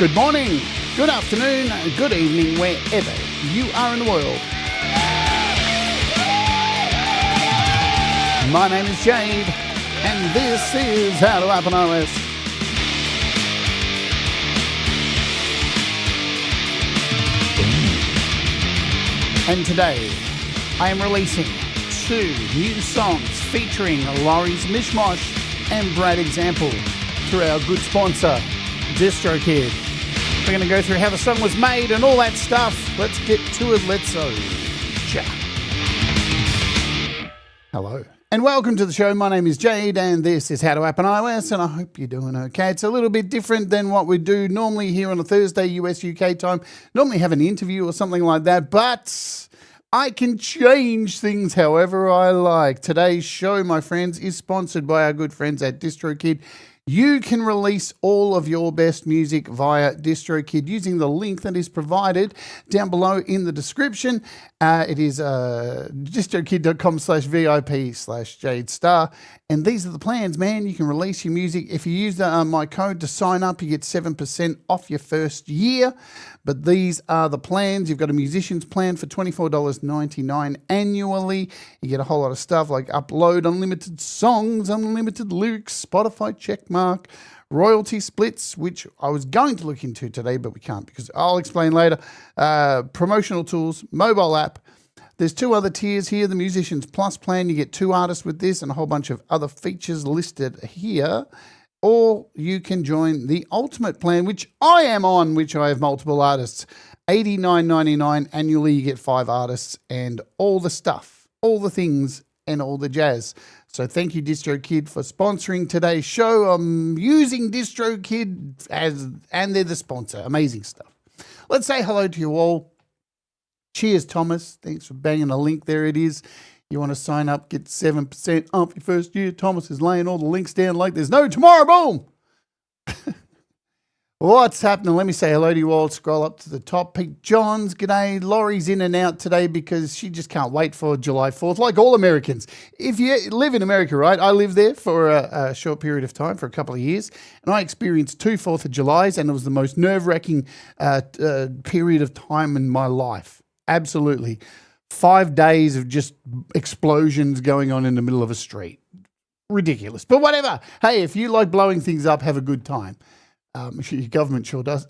Good morning, good afternoon, good evening, wherever you are in the world. My name is Jade, and this is How to App on iOS. And today, I am releasing 2 new songs featuring Laurie's Mishmosh and Brad Example through our good sponsor, DistroKid. We're going to go through how the song was made and all that stuff. Let's get to it. Let's go. Hello and welcome to the show. My name is Jade and this is How to App on iOS, and I hope you're doing okay. It's a little bit different than what we do normally here on a Thursday US UK time. Normally have an interview or something like that, but I can change things however I like. Today's show, my friends, is sponsored by our good friends at DistroKid. You can release all of your best music via DistroKid using the link that is provided down below in the description. It is distrokid.com/VIP/Jade Starr. And these are the plans, man. You can release your music. If you use my code to sign up, you get 7% off your first year. But these are the plans. You've got a musician's plan for $24.99 annually. You get a whole lot of stuff like upload unlimited songs, unlimited lyrics, Spotify checkmark, royalty splits, which I was going to look into today, but we can't because I'll explain later. Promotional tools, mobile app. There's 2 other tiers here. The Musicians Plus plan, you get 2 artists with this and a whole bunch of other features listed here. Or you can join the Ultimate plan, which I am on, which I have multiple artists. $89.99 annually, you get 5 artists and all the stuff, all the things and all the jazz. So thank you, DistroKid, for sponsoring today's show. I'm using DistroKid and they're the sponsor. Amazing stuff. Let's say hello to you all. Cheers, Thomas. Thanks for banging a link. There it is. You want to sign up, get 7% off your first year. Thomas is laying all the links down like there's no tomorrow. Boom. What's happening? Let me say hello to you all. Scroll up to the top. Pete Johns, g'day. Laurie's in and out today because she just can't wait for July 4th, like all Americans. If you live in America, right? I lived there for a short period of time, for a couple of years, and I experienced 2 4th of Julys, and it was the most nerve-wracking period of time in my life. Absolutely. 5 days of just explosions going on in the middle of a street. Ridiculous. But whatever. Hey, if you like blowing things up, have a good time. Your government sure does.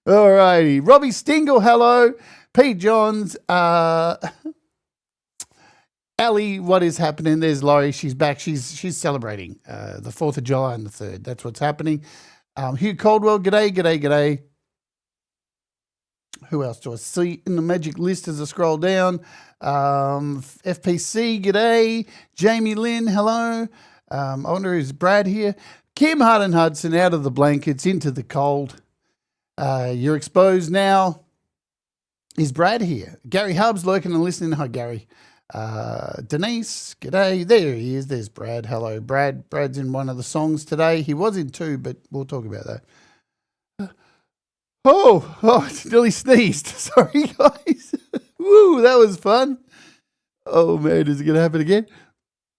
All righty. Robbie Stingle, hello. Pete Johns. Ellie, what is happening? There's Laurie. She's back. She's celebrating the 4th of July and the 3rd. That's what's happening. Hugh Caldwell, g'day, g'day, g'day. Who else do I see in the magic list as I scroll down? FPC, g'day. Jamie Lynn, hello. I wonder is Brad here? Kim Hudson Hudson, out of the blankets, into the cold. You're exposed now. Is Brad here? Gary Hubbs lurking and listening. Hi, Gary. Denise, g'day. There he is. There's Brad. Hello, Brad. Brad's in one of the songs today. He was in 2, but we'll talk about that. Oh, I nearly sneezed. Sorry, guys. Woo, that was fun. Oh, man, is it going to happen again?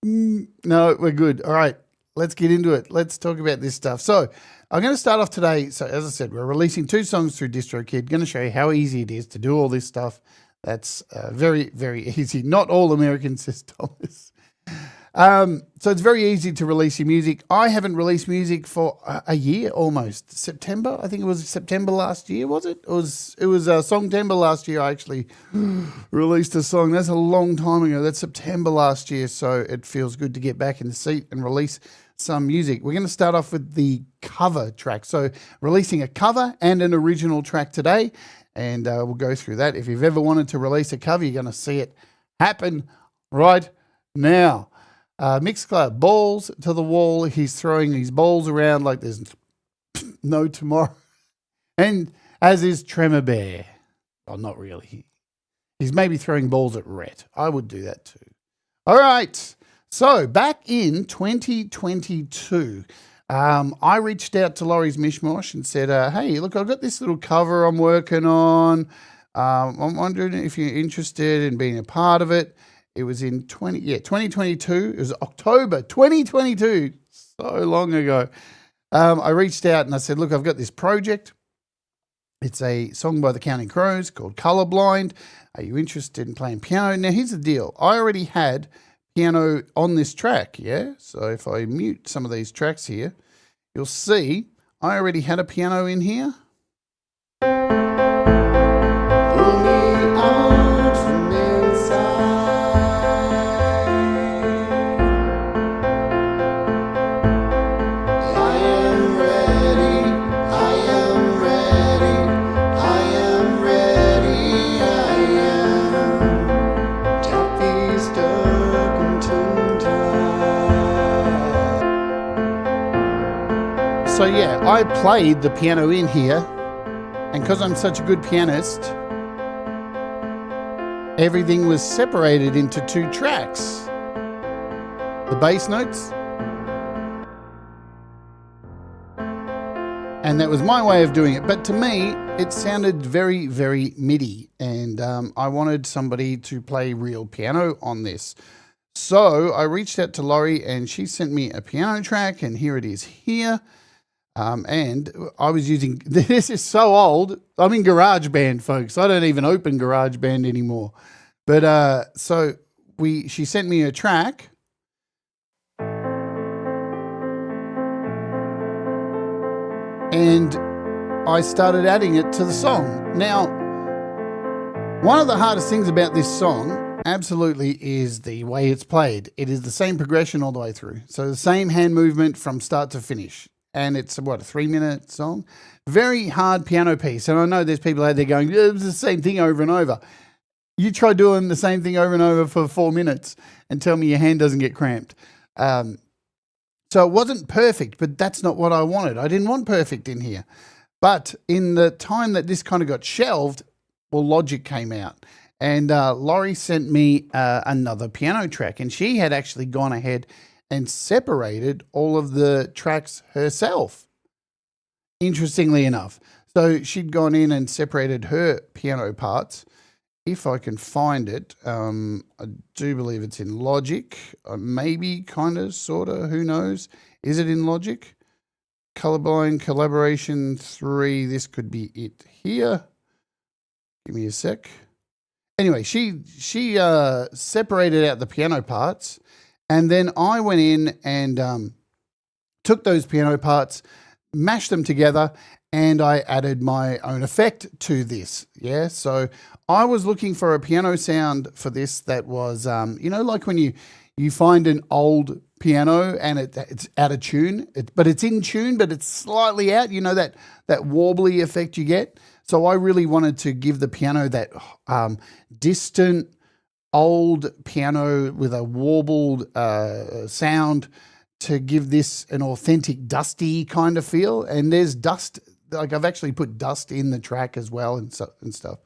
No, we're good. All right, let's get into it. Let's talk about this stuff. So I'm going to start off today. So as I said, we're releasing 2 songs through DistroKid. Going to show you how easy it is to do all this stuff. That's very, very easy. Not all Americans, says Thomas. So it's very easy to release your music. I haven't released music for a year almost. September, I think it was September last year, was it? It was Songtember last year. I actually released a song. That's a long time ago. That's September last year. So it feels good to get back in the seat and release some music. We're going to start off with the cover track. So releasing a cover and an original track today. And we'll go through that. If you've ever wanted to release a cover, you're going to see it happen right now. Mixcloud, balls to the wall. He's throwing his balls around like there's no tomorrow. And as is Tremor Bear. Well, not really. He's maybe throwing balls at Rhett. I would do that too. All right. So back in 2022, I reached out to Laurie's Mishmosh and said, hey, look, I've got this little cover I'm working on. I'm wondering if you're interested in being a part of it. It was in 2022. It was October 2022. so long ago. I reached out and I said, look, I've got this project. It's a song by the Counting Crows called Colourblind. Are you interested in playing piano? Now, here's the deal. I already had piano on this track, yeah? So if I mute some of these tracks here, you'll see I already had a piano in here. So yeah, I played the piano in here, and because I'm such a good pianist, everything was separated into two tracks. The bass notes, and that was my way of doing it. But to me, it sounded very, very MIDI, and I wanted somebody to play real piano on this. So I reached out to Laurie, and she sent me a piano track, and here it is here. And I was using, this is so old. I'm in GarageBand, folks. I don't even open GarageBand anymore. But so she sent me a track. And I started adding it to the song. Now, one of the hardest things about this song absolutely is the way it's played. It is the same progression all the way through. So the same hand movement from start to finish. And it's, what, a 3-minute song? Very hard piano piece. And I know there's people out there going, it's the same thing over and over. You try doing the same thing over and over for 4 minutes and tell me your hand doesn't get cramped. So it wasn't perfect, but that's not what I wanted. I didn't want perfect in here. But in the time that this kind of got shelved, well, Logic came out. And Laurie sent me another piano track. And she had actually gone ahead and separated all of the tracks herself, interestingly enough. So she'd gone in and separated her piano parts. If I can find it, I do believe it's in Logic, maybe, kind of, sort of, who knows? Is it in Logic? Colourblind Collaboration 3, this could be it here. Give me a sec. Anyway, she separated out the piano parts. And then I went in and took those piano parts, mashed them together, and I added my own effect to this. Yeah, so I was looking for a piano sound for this that was, you know, like when you find an old piano and it's out of tune, but it's in tune, but it's slightly out. You know, that warbly effect you get. So I really wanted to give the piano that distant, old piano with a warbled sound to give this an authentic dusty kind of feel. And there's dust, like I've actually put dust in the track as well and stuff. So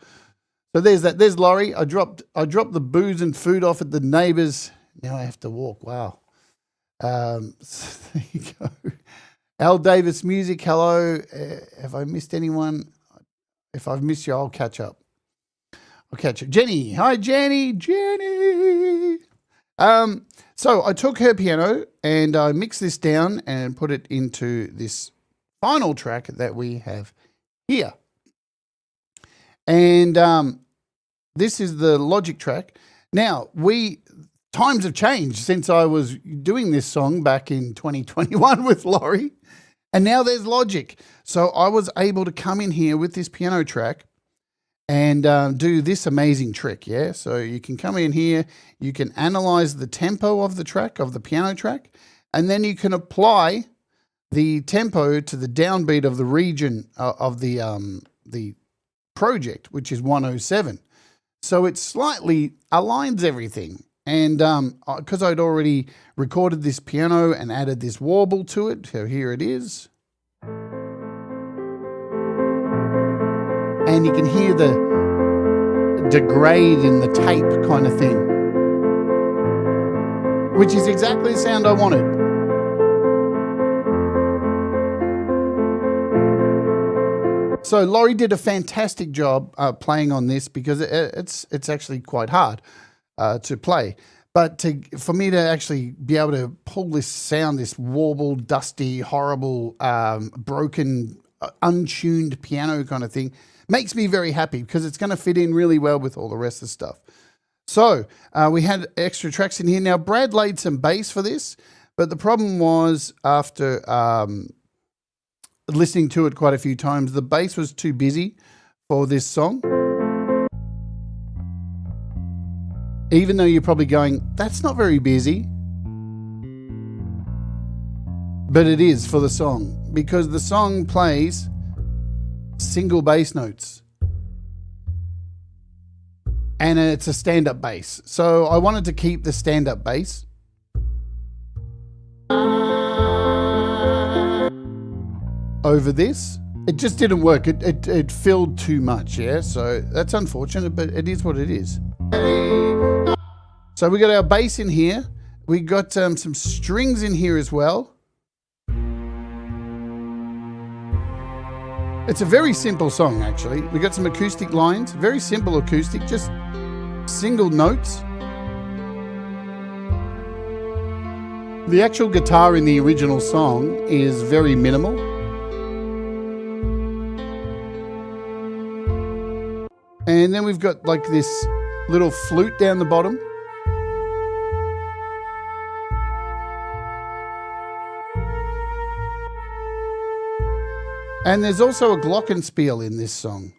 there's that. There's Laurie. I dropped the booze and food off at the neighbours. Now I have to walk. Wow. So there you go. Al Davis Music. Hello. Have I missed anyone? If I've missed you, I'll catch up. Jenny. Hi, Jenny. So I took her piano and I mixed this down and put it into this final track that we have here. And this is the Logic track. Now, times have changed since I was doing this song back in 2021 with Laurie. And now there's Logic. So I was able to come in here with this piano track and do this amazing trick, yeah? So you can come in here, you can analyze the tempo of the track, of the piano track, and then you can apply the tempo to the downbeat of the region of the project, which is 107. So it slightly aligns everything. And because I'd already recorded this piano and added this warble to it, so here it is. And you can hear the degrade in the tape kind of thing, which is exactly the sound I wanted. So Laurie did a fantastic job playing on this because it's actually quite hard to play. But for me to actually be able to pull this sound, this warbled, dusty, horrible, broken, untuned piano kind of thing, makes me very happy because it's going to fit in really well with all the rest of the stuff. So we had extra tracks in here. Now, Brad laid some bass for this, but the problem was after listening to it quite a few times, the bass was too busy for this song. Even though you're probably going, that's not very busy. But it is for the song, because the song plays single bass notes. And it's a stand-up bass. So I wanted to keep the stand-up bass. Over this. It just didn't work. It filled too much, yeah? So that's unfortunate, but it is what it is. So we got our bass in here. We got some strings in here as well. It's a very simple song, actually. We got some acoustic lines, very simple acoustic, just single notes. The actual guitar in the original song is very minimal. And then we've got like this little flute down the bottom. And there's also a glockenspiel in this song.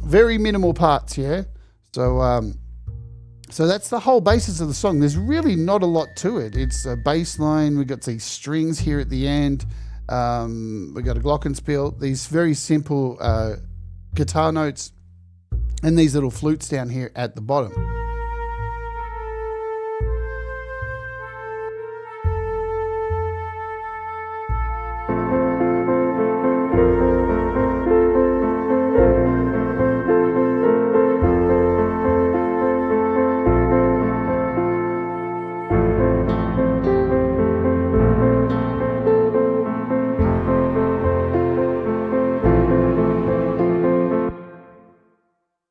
Very minimal parts, yeah? So that's the whole basis of the song. There's really not a lot to it. It's a bass line. We've got these strings here at the end. We've got a glockenspiel. These very simple guitar notes. And these little flutes down here at the bottom.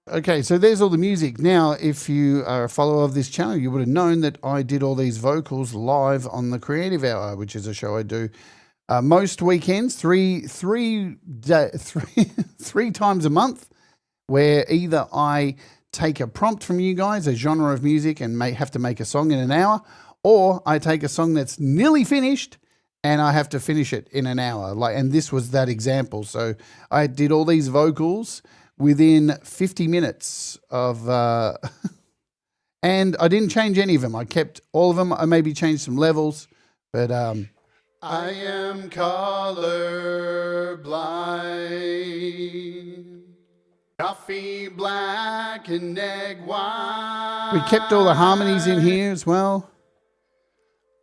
Okay, so there's all the music. Now, if you are a follower of this channel, you would have known that I did all these vocals live on the Creative Hour, which is a show I do most weekends, three times a month, where either I take a prompt from you guys, a genre of music, and may have to make a song in an hour, or I take a song that's nearly finished and I have to finish it in an hour. And this was that example. So I did all these vocals within 50 minutes of, and I didn't change any of them. I kept all of them. I maybe changed some levels, but I am colorblind, coffee black and egg white. We kept all the harmonies in here as well.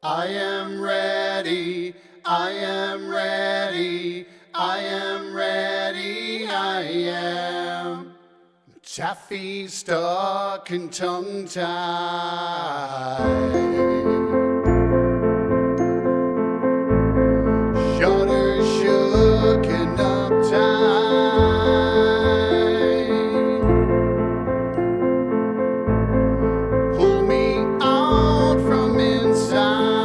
I am ready, I am ready, I am ready, I am taffy stuck and tongue-tied. Shoulders shook and uptight. Pull me out from inside.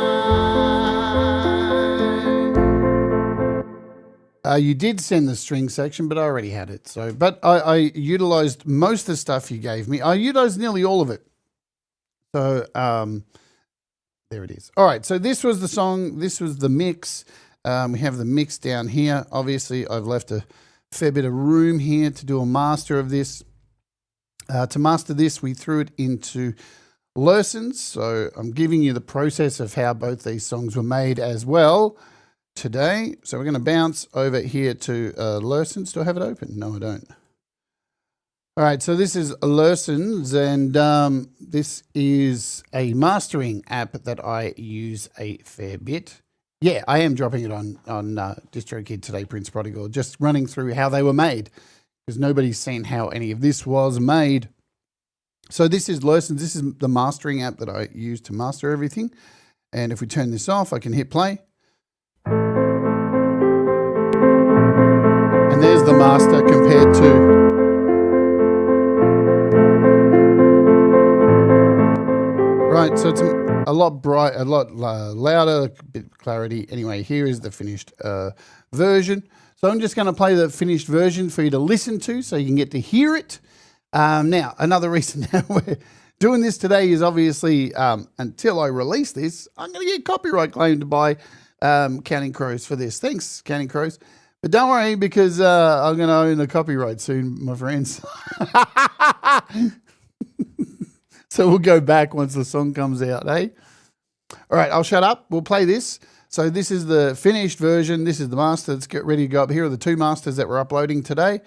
You did send the string section, but I already had it. So, but I utilized most of the stuff you gave me. I utilized nearly all of it. So there it is. All right. So this was the song. This was the mix. We have the mix down here. Obviously, I've left a fair bit of room here to do a master of this. To master this, we threw it into Lessons. So I'm giving you the process of how both these songs were made as well today. So we're going to bounce over here to Lessons. Do I have it open? No, I don't. All right, so this is Lessons, and this is a mastering app that I use a fair bit. Yeah, I am dropping it on DistroKid today, Prince Prodigal, just running through how they were made, because nobody's seen how any of this was made. So this is Lessons. This is the mastering app that I use to master everything. And if we turn this off, I can hit play. the master compared to... Right, so it's a lot bright, a lot louder, a bit of clarity. Anyway, here is the finished version. So I'm just going to play the finished version for you to listen to so you can get to hear it. Now, another reason now we're doing this today is obviously until I release this, I'm going to get copyright claimed by Counting Crows for this. Thanks, Counting Crows. But don't worry, because I'm going to own the copyright soon, my friends. So we'll go back once the song comes out, eh? All right, I'll shut up. We'll play this. So this is the finished version. This is the master. Let's get ready to go up. Here are the two masters that we're uploading today.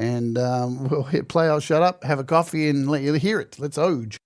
And we'll hit play. I'll shut up, have a coffee, and let you hear it. Let's oge.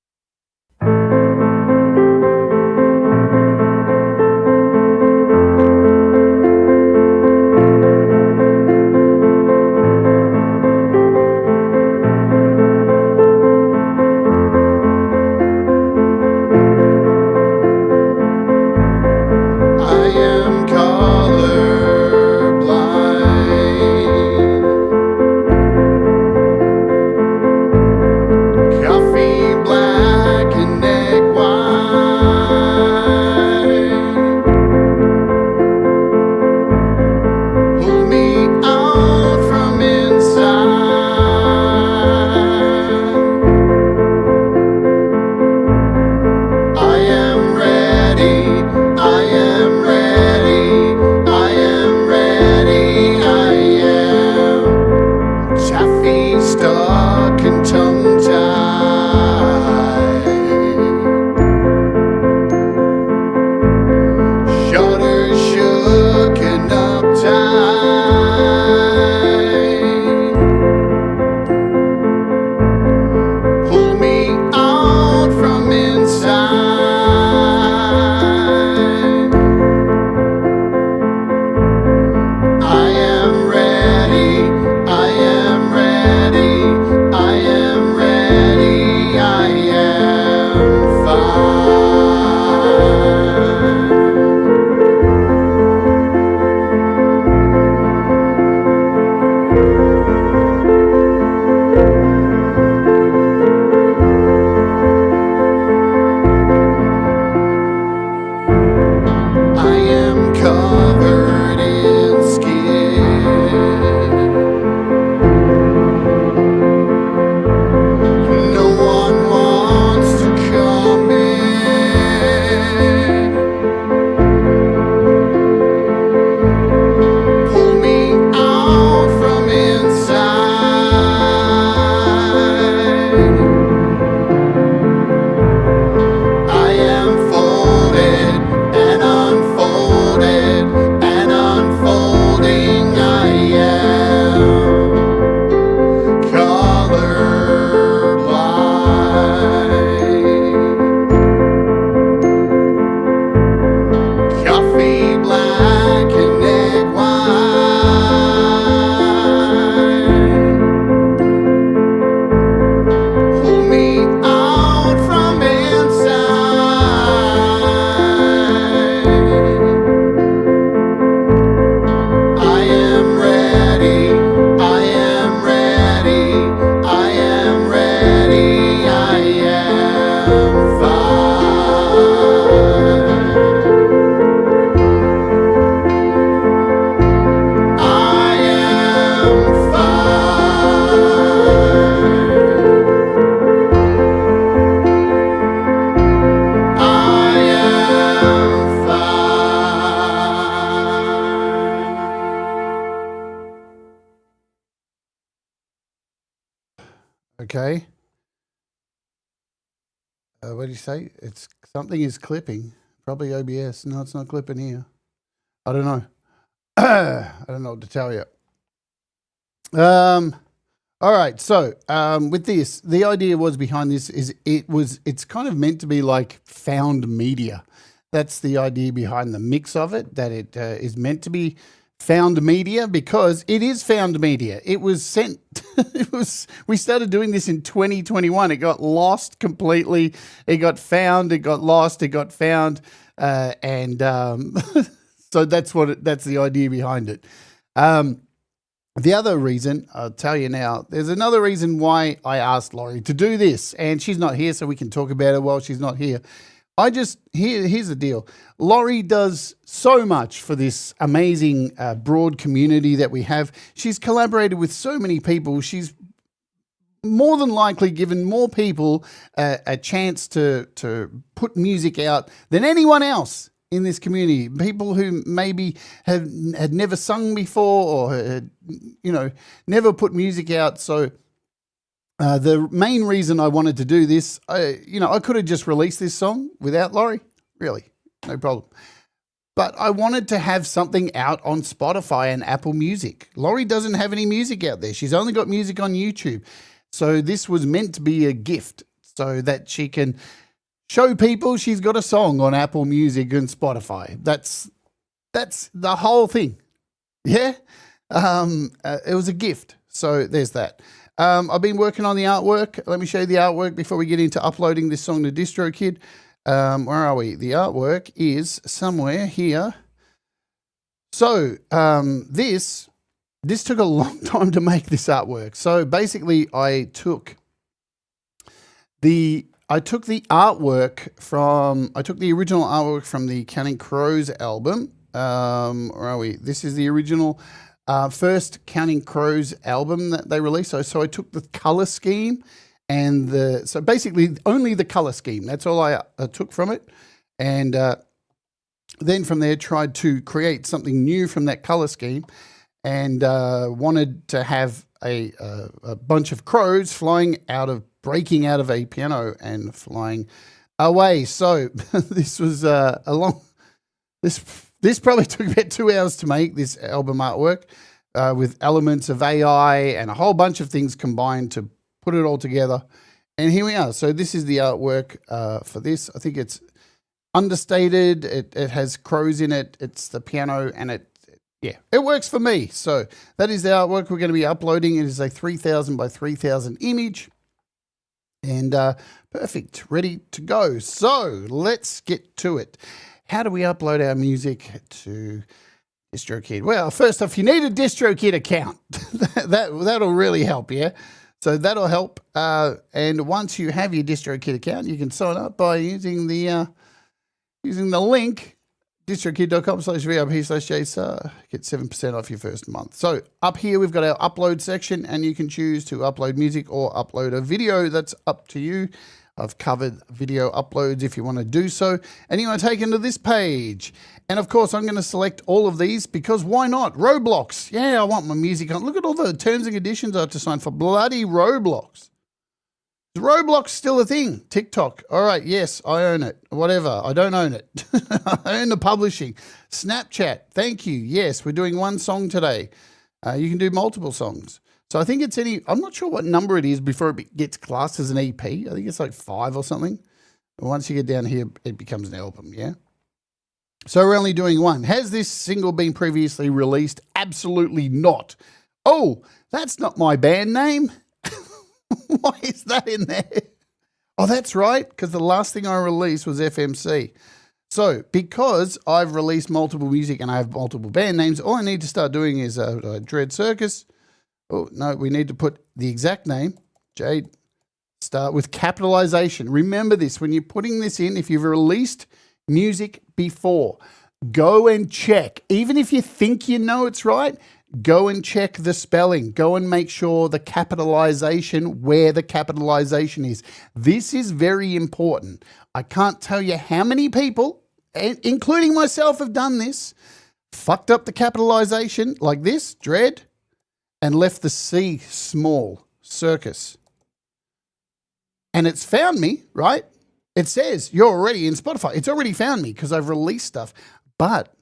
Okay. What did you say? It's something is clipping. Probably OBS. No, it's not clipping here. I don't know. I don't know what to tell you. All right. So with this, the idea was behind this is it's kind of meant to be like found media. That's the idea behind the mix of it, that it is meant to be found media because it is found media. It was sent, we started doing this in 2021. It got lost completely. It got found, it got lost, it got found. So that's the idea behind it. The other reason, I'll tell you now, there's another reason why I asked Laurie to do this, and she's not here, so we can talk about it while she's not here. Here's the deal. Laurie does so much for this amazing broad community that we have. She's collaborated with so many people. She's more than likely given more people a chance to put music out than anyone else in this community. People who maybe had never sung before or had, never put music out. So the main reason I wanted to do this, I could have just released this song without Laurie, really, no problem. But I wanted to have something out on Spotify and Apple Music. Laurie doesn't have any music out there. She's only got music on YouTube. So this was meant to be a gift so that she can show people she's got a song on Apple Music and Spotify. That's the whole thing. Yeah. It was a gift. So there's that. I've been working on the artwork. Let me show you the artwork before we get into uploading this song to DistroKid. Where are we? The artwork is somewhere here. So this took a long time to make, this artwork. So basically I took the original artwork from the Counting Crows album. Where are we? This is the original first Counting Crows album that they released. So I took the color scheme and so basically only the color scheme. That's all I took from it. And then from there tried to create something new from that color scheme, and wanted to have a bunch of crows breaking out of a piano and flying away. So this was this probably took about 2 hours to make, this album artwork, with elements of AI and a whole bunch of things combined to put it all together. And here we are. So this is the artwork for this. I think it's understated. It has crows in it. It's the piano, and it works for me. So that is the artwork we're going to be uploading. It is a 3000 by 3000 image. And perfect, ready to go. So let's get to it. How do we upload our music to DistroKid? Well, first off, you need a DistroKid account. That'll really help, yeah? So that'll help. And once you have your DistroKid account, you can sign up by using the link, distrokid.com/VIP/JStarr. Get 7% off your first month. So up here, we've got our upload section, and you can choose to upload music or upload a video. That's up to you. I've covered video uploads if you want to do so. And you're going to take into this page. And of course, I'm going to select all of these because why not? Roblox. Yeah, I want my music on. Look at all the terms and conditions I have to sign for bloody Roblox. Is Roblox still a thing? TikTok. All right, yes, I own it. Whatever, I don't own it. I own the publishing. Snapchat, thank you. Yes, we're doing one song today. You can do multiple songs. So I think it's I'm not sure what number it is before it gets classed as an EP. I think it's like 5 or something. But once you get down here, it becomes an album, yeah? So we're only doing one. Has this single been previously released? Absolutely not. Oh, that's not my band name. Why is that in there? Oh, that's right, because the last thing I released was FMC. So because I've released multiple music and I have multiple band names, all I need to start doing is Dread Circus. Oh, no, we need to put the exact name, Jade, start with capitalization. Remember this, when you're putting this in, if you've released music before, go and check. Even if you think you know it's right, go and check the spelling. Go and make sure the capitalization, where the capitalization is. This is very important. I can't tell you how many people, including myself, have done this, fucked up the capitalization like this, Dread, and left the C small, Circus. And it's found me, right? It says you're already in Spotify. It's already found me because I've released stuff. But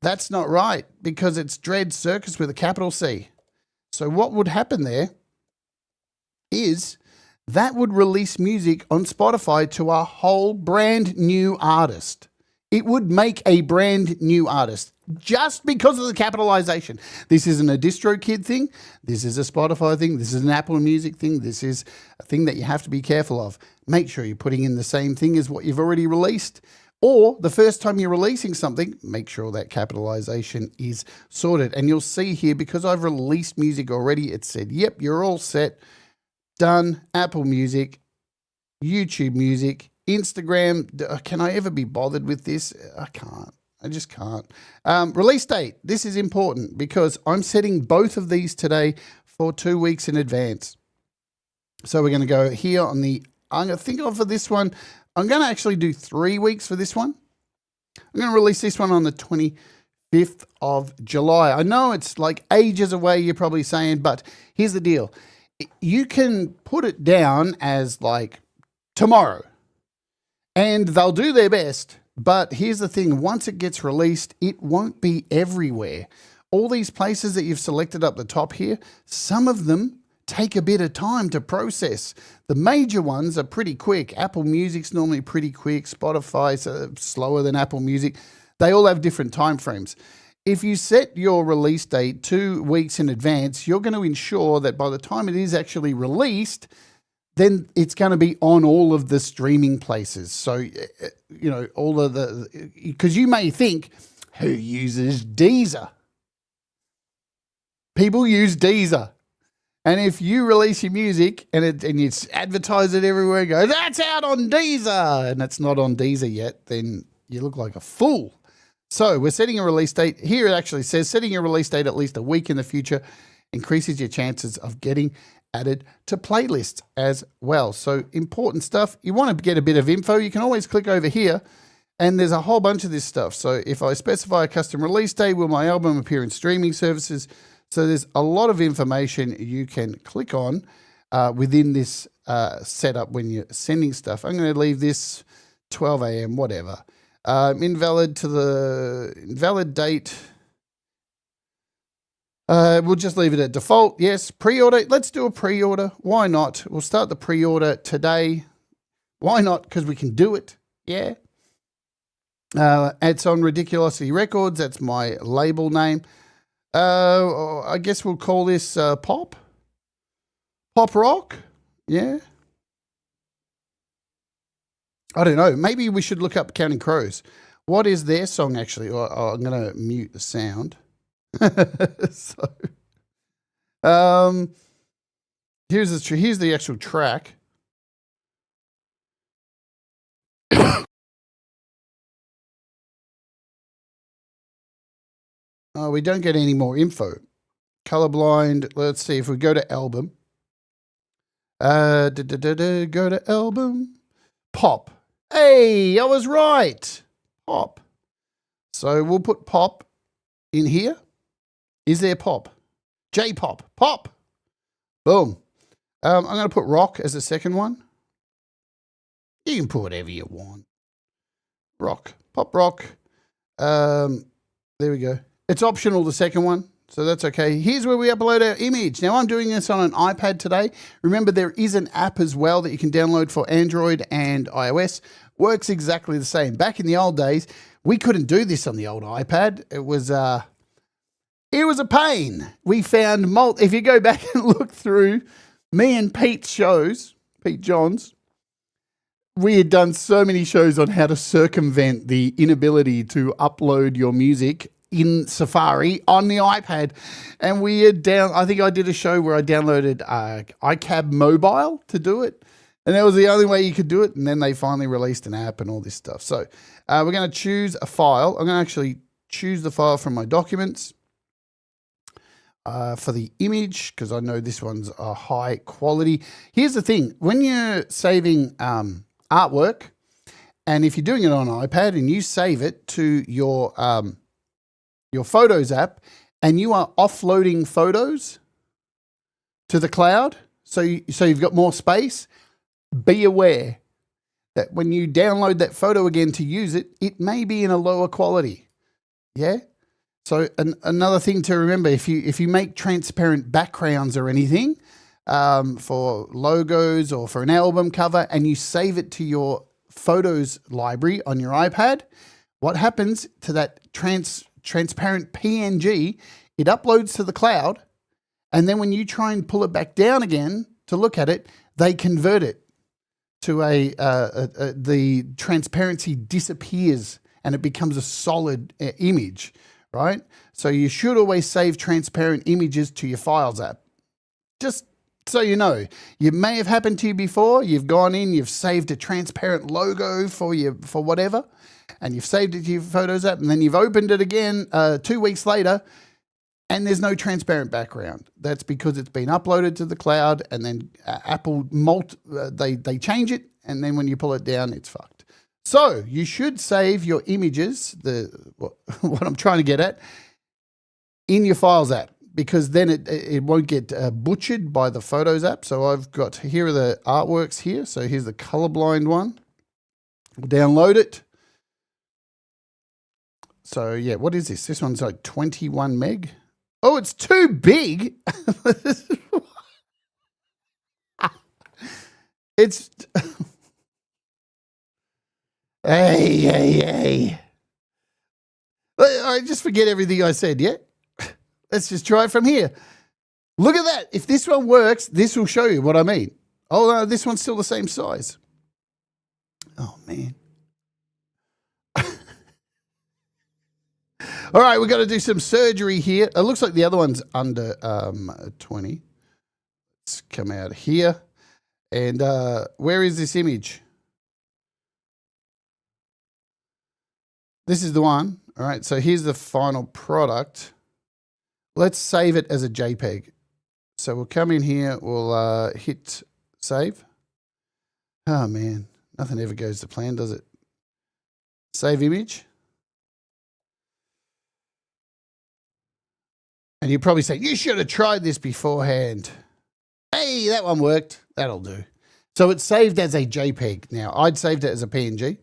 that's not right because it's Dread Circus with a capital C. So what would happen there is that would release music on Spotify to a whole brand new artist. It would make a brand new artist just because of the capitalization. This isn't a DistroKid thing. This is a Spotify thing. This is an Apple Music thing. This is a thing that you have to be careful of. Make sure you're putting in the same thing as what you've already released, Or the first time you're releasing something, make sure that capitalization is sorted. And you'll see here, because I've released music already, it said, yep, you're all set, done, Apple Music, YouTube Music, Instagram. Can I ever be bothered with this? I can't. I just can't. Release date. This is important because I'm setting both of these today for 2 weeks in advance. So we're going to go here on the, I'm going to think of for this one, I'm going to actually do 3 weeks for this one. I'm going to release this one on the 25th of July. I know it's like ages away, you're probably saying, but here's the deal. You can put it down as like tomorrow, and they'll do their best. But here's the thing. Once it gets released, it won't be everywhere. All these places that you've selected up the top here, some of them take a bit of time to process. The major ones are pretty quick. Apple Music's normally pretty quick. Spotify's slower than Apple Music. They all have different time frames. If you set your release date 2 weeks in advance, you're going to ensure that by the time it is actually released, then it's going to be on all of the streaming places. So, you know, all of the, because you may think, who uses Deezer? People use Deezer. And if you release your music and you advertise it everywhere, go, that's out on Deezer, and it's not on Deezer yet, then you look like a fool. So we're setting a release date. Here it actually says setting a release date at least a week in the future increases your chances of getting added to playlists as well. So important stuff. You want to get a bit of info, you can always click over here, and there's a whole bunch of this stuff. So if I specify a custom release date, will my album appear in streaming services? So there's a lot of information you can click on within this setup when you're sending stuff. I'm going to leave this 12 a.m., whatever. Invalid date. We'll just leave it at default. Yes, pre-order. Let's do a pre-order. Why not? We'll start the pre-order today. Why not? Because we can do it. Yeah. It's on Ridiculosity Records. That's my label name. I guess we'll call this pop rock. Yeah. I don't know. Maybe we should look up Counting Crows. What is their song actually? Oh, I'm going to mute the sound. So, here's the actual track. Oh, we don't get any more info. Colourblind. Let's see if we go to album. Go to album. Pop. Hey, I was right. Pop. So we'll put pop in here. Is there pop? J-pop. Pop. Boom. I'm going to put rock as the second one. You can put whatever you want. Rock. Pop rock. There we go. It's optional, the second one, so that's okay. Here's where we upload our image. Now, I'm doing this on an iPad today. Remember, there is an app as well that you can download for Android and iOS. Works exactly the same. Back in the old days, we couldn't do this on the old iPad. It was a pain. We found if you go back and look through me and Pete's shows, Pete Johns, we had done so many shows on how to circumvent the inability to upload your music in Safari on the iPad. And we had I think I did a show where I downloaded iCab Mobile to do it. And that was the only way you could do it. And then they finally released an app and all this stuff. So we're going to choose a file. I'm going to actually choose the file from my documents for the image, because I know this one's a high quality. Here's the thing. When you're saving artwork, and if you're doing it on an iPad and you save it to your Photos app, and you are offloading photos to the cloud, so you've got more space, be aware that when you download that photo again to use it, it may be in a lower quality. Yeah? So another thing to remember, if you make transparent backgrounds or anything for logos or for an album cover, and you save it to your photos library on your iPad, what happens to that transparent PNG, it uploads to the cloud, and then when you try and pull it back down again to look at it, they convert it to the transparency disappears and it becomes a solid image, right? So you should always save transparent images to your Files app. Just so you know, it may have happened to you before. You've gone in, you've saved a transparent logo for whatever, and you've saved it to your Photos app, and then you've opened it again 2 weeks later, and there's no transparent background. That's because it's been uploaded to the cloud, and then Apple they change it, and then when you pull it down, it's fucked. So you should save your images, what I'm trying to get at, in your Files app, because then it won't get butchered by the Photos app. So I've got, here are the artworks here. So here's the Colourblind one. We'll download it. So yeah, what is this? This one's like 21 meg. Oh, it's too big. It's, hey. I just forget everything I said, yeah? Let's just try it from here. Look at that. If this one works, this will show you what I mean. Oh, no, this one's still the same size. Oh, man. All right, we've got to do some surgery here. It looks like the other one's under 20. Let's come out here. And where is this image? This is the one. All right, so here's the final product. Let's save it as a JPEG. So we'll come in here, we'll hit save. Oh man, nothing ever goes to plan, does it? Save image. And you probably say, you should have tried this beforehand. Hey, that one worked. That'll do. So it's saved as a JPEG. Now, I'd saved it as a PNG.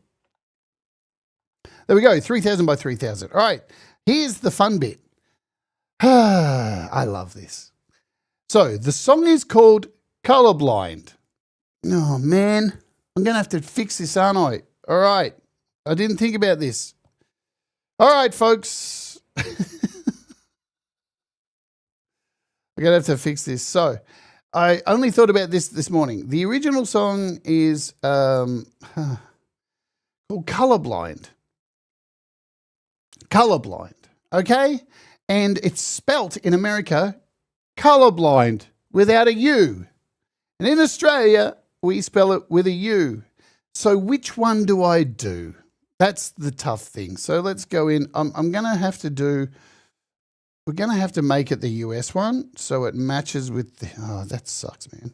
There we go, 3000 by 3000. All right, here's the fun bit. I love this. So the song is called Colourblind. Oh, man. I'm going to have to fix this, aren't I? All right. I didn't think about this. All right, folks. I'm going to have to fix this. So I only thought about this morning. The original song is called Colourblind. Colourblind. Okay? And it's spelt in America Colourblind without a U. And in Australia, we spell it with a U. So which one do I do? That's the tough thing. So let's go in. I'm going to have to do, we're going to have to make it the US one so it matches with the, oh, that sucks, man.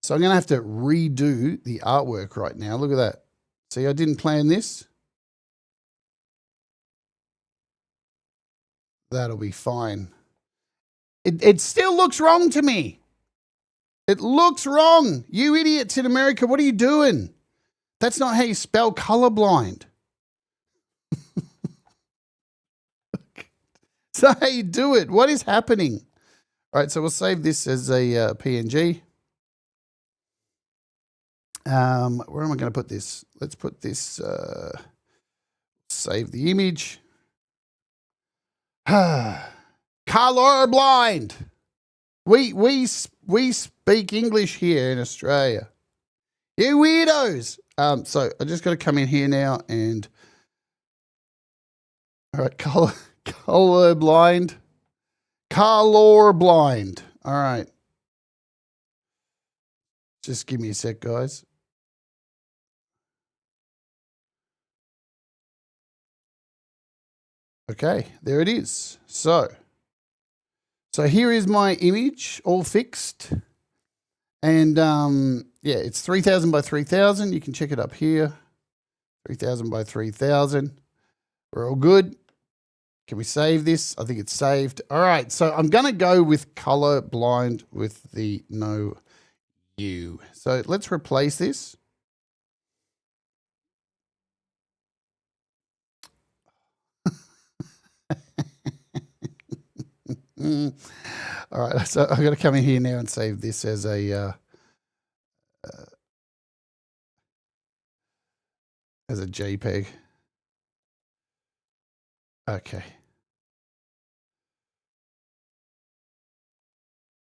So I'm going to have to redo the artwork right now. Look at that. See, I didn't plan this. That'll be fine. It still looks wrong to me. It looks wrong. You idiots in America, what are you doing? That's not how you spell colorblind. It's not how you do it. What is happening? All right, so we'll save this as a PNG. Where am I going to put this? Let's put this, save the image. Colourblind. We speak English here in Australia. You weirdos. So I just got to come in here now and all right, colourblind. Colourblind. All right. Just give me a sec, guys. Okay, there it is. So here is my image all fixed. And yeah, it's 3000 by 3000. You can check it up here. 3000 by 3000. We're all good. Can we save this? I think it's saved. All right, so I'm going to go with Colourblind with the no U. So let's replace this. All right, so I've got to come in here now and save this as a JPEG. Okay.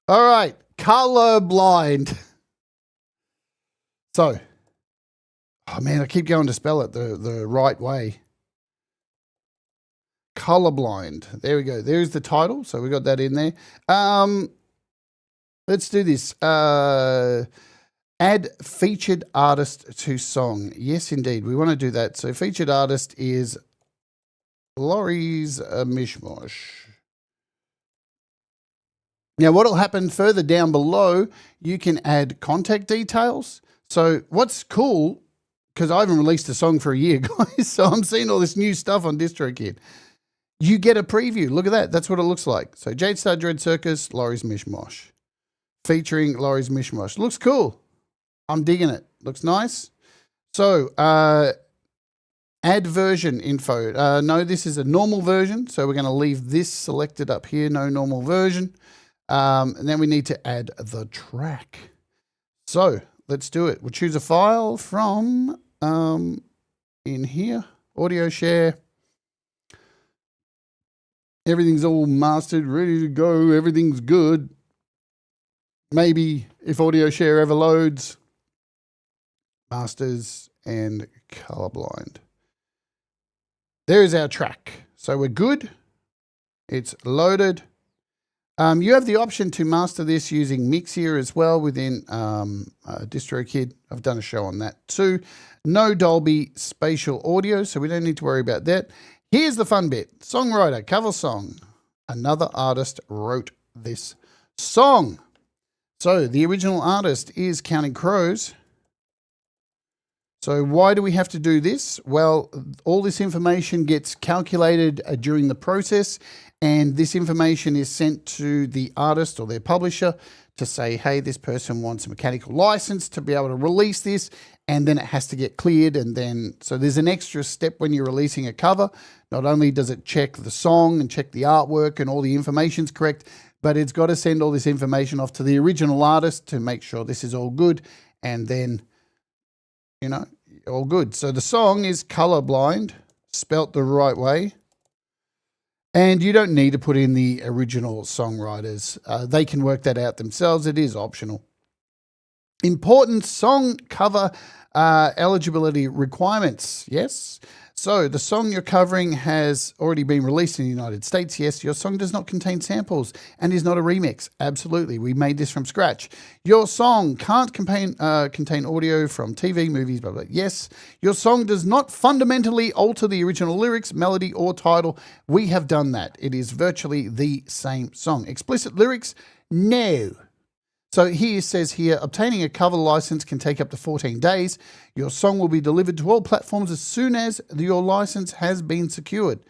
All right, Colourblind. So Oh, man, I keep going to spell it the right way. Colourblind. There we go. There's the title. So we got that in there. Let's do this. Add featured artist to song. Yes, indeed. We want to do that. So featured artist is Laurie's Mishmosh. Now, what will happen further down below, you can add contact details. So what's cool, because I haven't released a song for a year, guys, so I'm seeing all this new stuff on DistroKid. You get a preview. Look at that. That's what it looks like. So Jade, Starr, Dread, Circus, Laurie's Mishmosh. Featuring Laurie's Mishmosh. Looks cool. I'm digging it. Looks nice. So add version info. No, this is a normal version. So we're going to leave this selected up here. No normal version. And then we need to add the track. So let's do it. We'll choose a file from in here. Audio share. Everything's all mastered, ready to go. Everything's good. Maybe if audio share ever loads, masters and Colourblind. There is our track. So we're good. It's loaded. You have the option to master this using Mixer as well within DistroKid. I've done a show on that too. No Dolby spatial audio, so we don't need to worry about that. Here's the fun bit. Songwriter, cover song. Another artist wrote this song. So the original artist is Counting Crows. So why do we have to do this? Well, all this information gets calculated during the process, and this information is sent to the artist or their publisher to say, hey, this person wants a mechanical license to be able to release this, and then it has to get cleared. And then, so there's an extra step when you're releasing a cover. Not only does it check the song and check the artwork and all the information's correct, but it's got to send all this information off to the original artist to make sure this is all good. And then, you know, all good. So the song is Colourblind, spelt the right way. And you don't need to put in the original songwriters. They can work that out themselves. It is optional. Important song cover eligibility requirements. Yes. So the song you're covering has already been released in the United States. Yes. Your song does not contain samples and is not a remix. Absolutely. We made this from scratch. Your song can't contain audio from TV, movies, blah, blah. Yes. Your song does not fundamentally alter the original lyrics, melody, or title. We have done that. It is virtually the same song. Explicit lyrics? No. So here it says here, obtaining a cover license can take up to 14 days. Your song will be delivered to all platforms as soon as your license has been secured.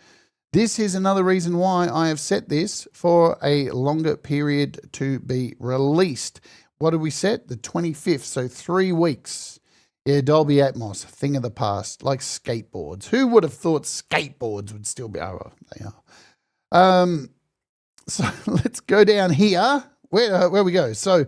This is another reason why I have set this for a longer period to be released. What did we set? The 25th, so 3 weeks. Yeah, Dolby Atmos, thing of the past, like skateboards. Who would have thought skateboards would still be? Oh, they are. So let's go down here. Where we go. So,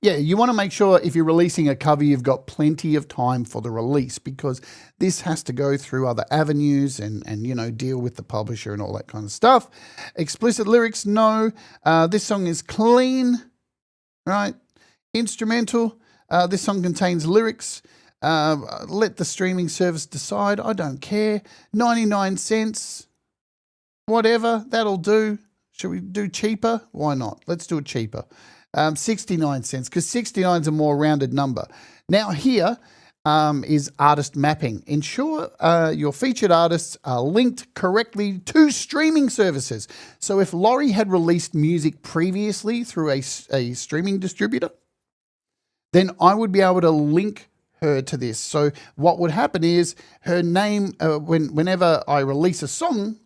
yeah, you want to make sure if you're releasing a cover, you've got plenty of time for the release, because this has to go through other avenues and you know, deal with the publisher and all that kind of stuff. Explicit lyrics, no. This song is clean, right? Instrumental. This song contains lyrics. Let the streaming service decide. I don't care. 99 cents. Whatever. That'll do. Should we do cheaper? Why not? Let's do it cheaper. 69 cents, because 69 is a more rounded number. Now here is artist mapping. Ensure your featured artists are linked correctly to streaming services. So if Laurie had released music previously through a streaming distributor, then I would be able to link her to this. So what would happen is her name, whenever I release a song,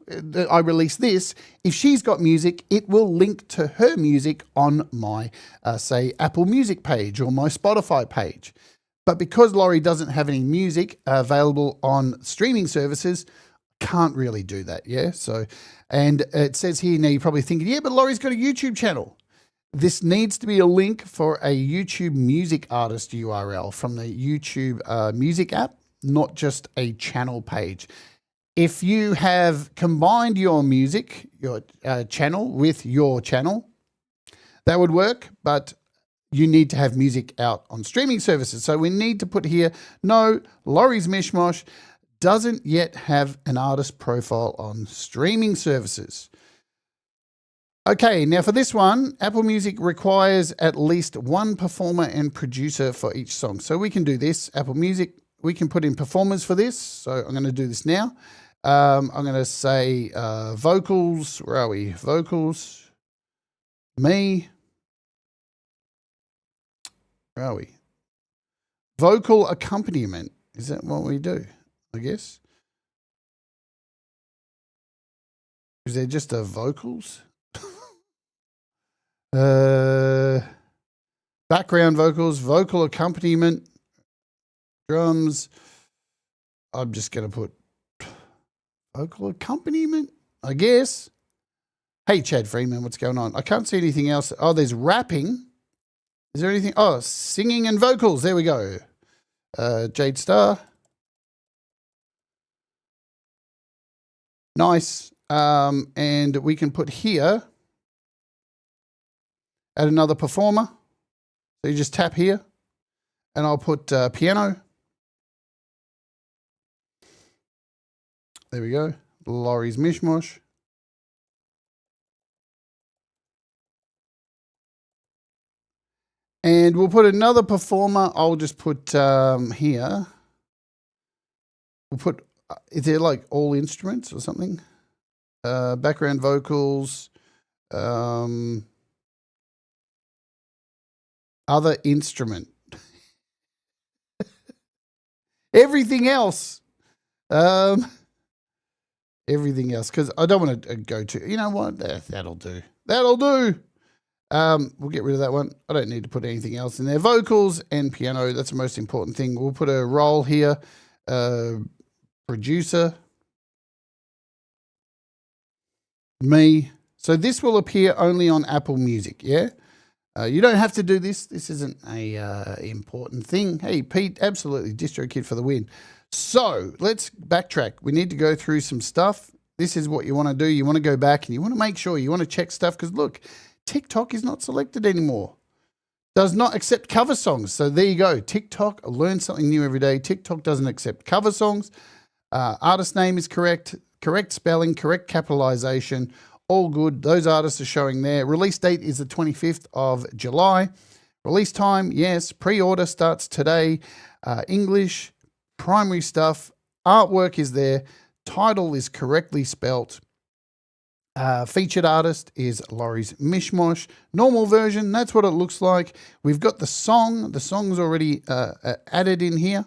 I release this, if she's got music, it will link to her music on my, say, Apple Music page or my Spotify page. But because Laurie doesn't have any music available on streaming services, can't really do that, yeah? So, and it says here, now you're probably thinking, yeah, but Laurie's got a YouTube channel. This needs to be a link for a YouTube music artist URL from the YouTube music app, not just a channel page. If you have combined your music, your channel with your channel, that would work. But you need to have music out on streaming services. So we need to put here, no, Laurie's Mishmosh doesn't yet have an artist profile on streaming services. Okay, now for this one, Apple Music requires at least one performer and producer for each song. So we can do this. Apple Music, we can put in performers for this. So I'm going to do this now. I'm going to say vocals. Where are we? Vocals. Me. Where are we? Vocal accompaniment. Is that what we do? I guess. Is there just a vocals? Background vocals, vocal accompaniment, drums. I'm just going to put vocal accompaniment, I guess. Hey, Chad Freeman, what's going on? I can't see anything else. Oh, there's rapping. Is there anything? Oh, singing and vocals. There we go. Jade Starr. Nice. And we can put here, add another performer. So you just tap here, and I'll put piano. There we go. Laurie's Mishmosh. And we'll put another performer. I'll just put here. We'll put, is there like all instruments or something? Background vocals. Other instrument. Everything else. Everything else. Because I don't want to go to, you know what? That'll do. That'll do. We'll get rid of that one. I don't need to put anything else in there. Vocals and piano. That's the most important thing. We'll put a role here. Producer. Me. So this will appear only on Apple Music, yeah? You don't have to do this. This isn't a important thing. Hey, Pete, absolutely. DistroKid for the win. So let's backtrack. We need to go through some stuff. This is what you want to do. You want to go back and you want to make sure you want to check stuff because, look, TikTok is not selected anymore. Does not accept cover songs. So there you go. TikTok, I learn something new every day. TikTok doesn't accept cover songs. Artist name is correct. Correct spelling, correct capitalization. All good. Those artists are showing there. Release date is the 25th of July. Release time, yes. Pre-order starts today. English, primary stuff. Artwork is there. Title is correctly spelt. Featured artist is Laurie's Mishmosh. Normal version, that's what it looks like. We've got the song. The song's already added in here.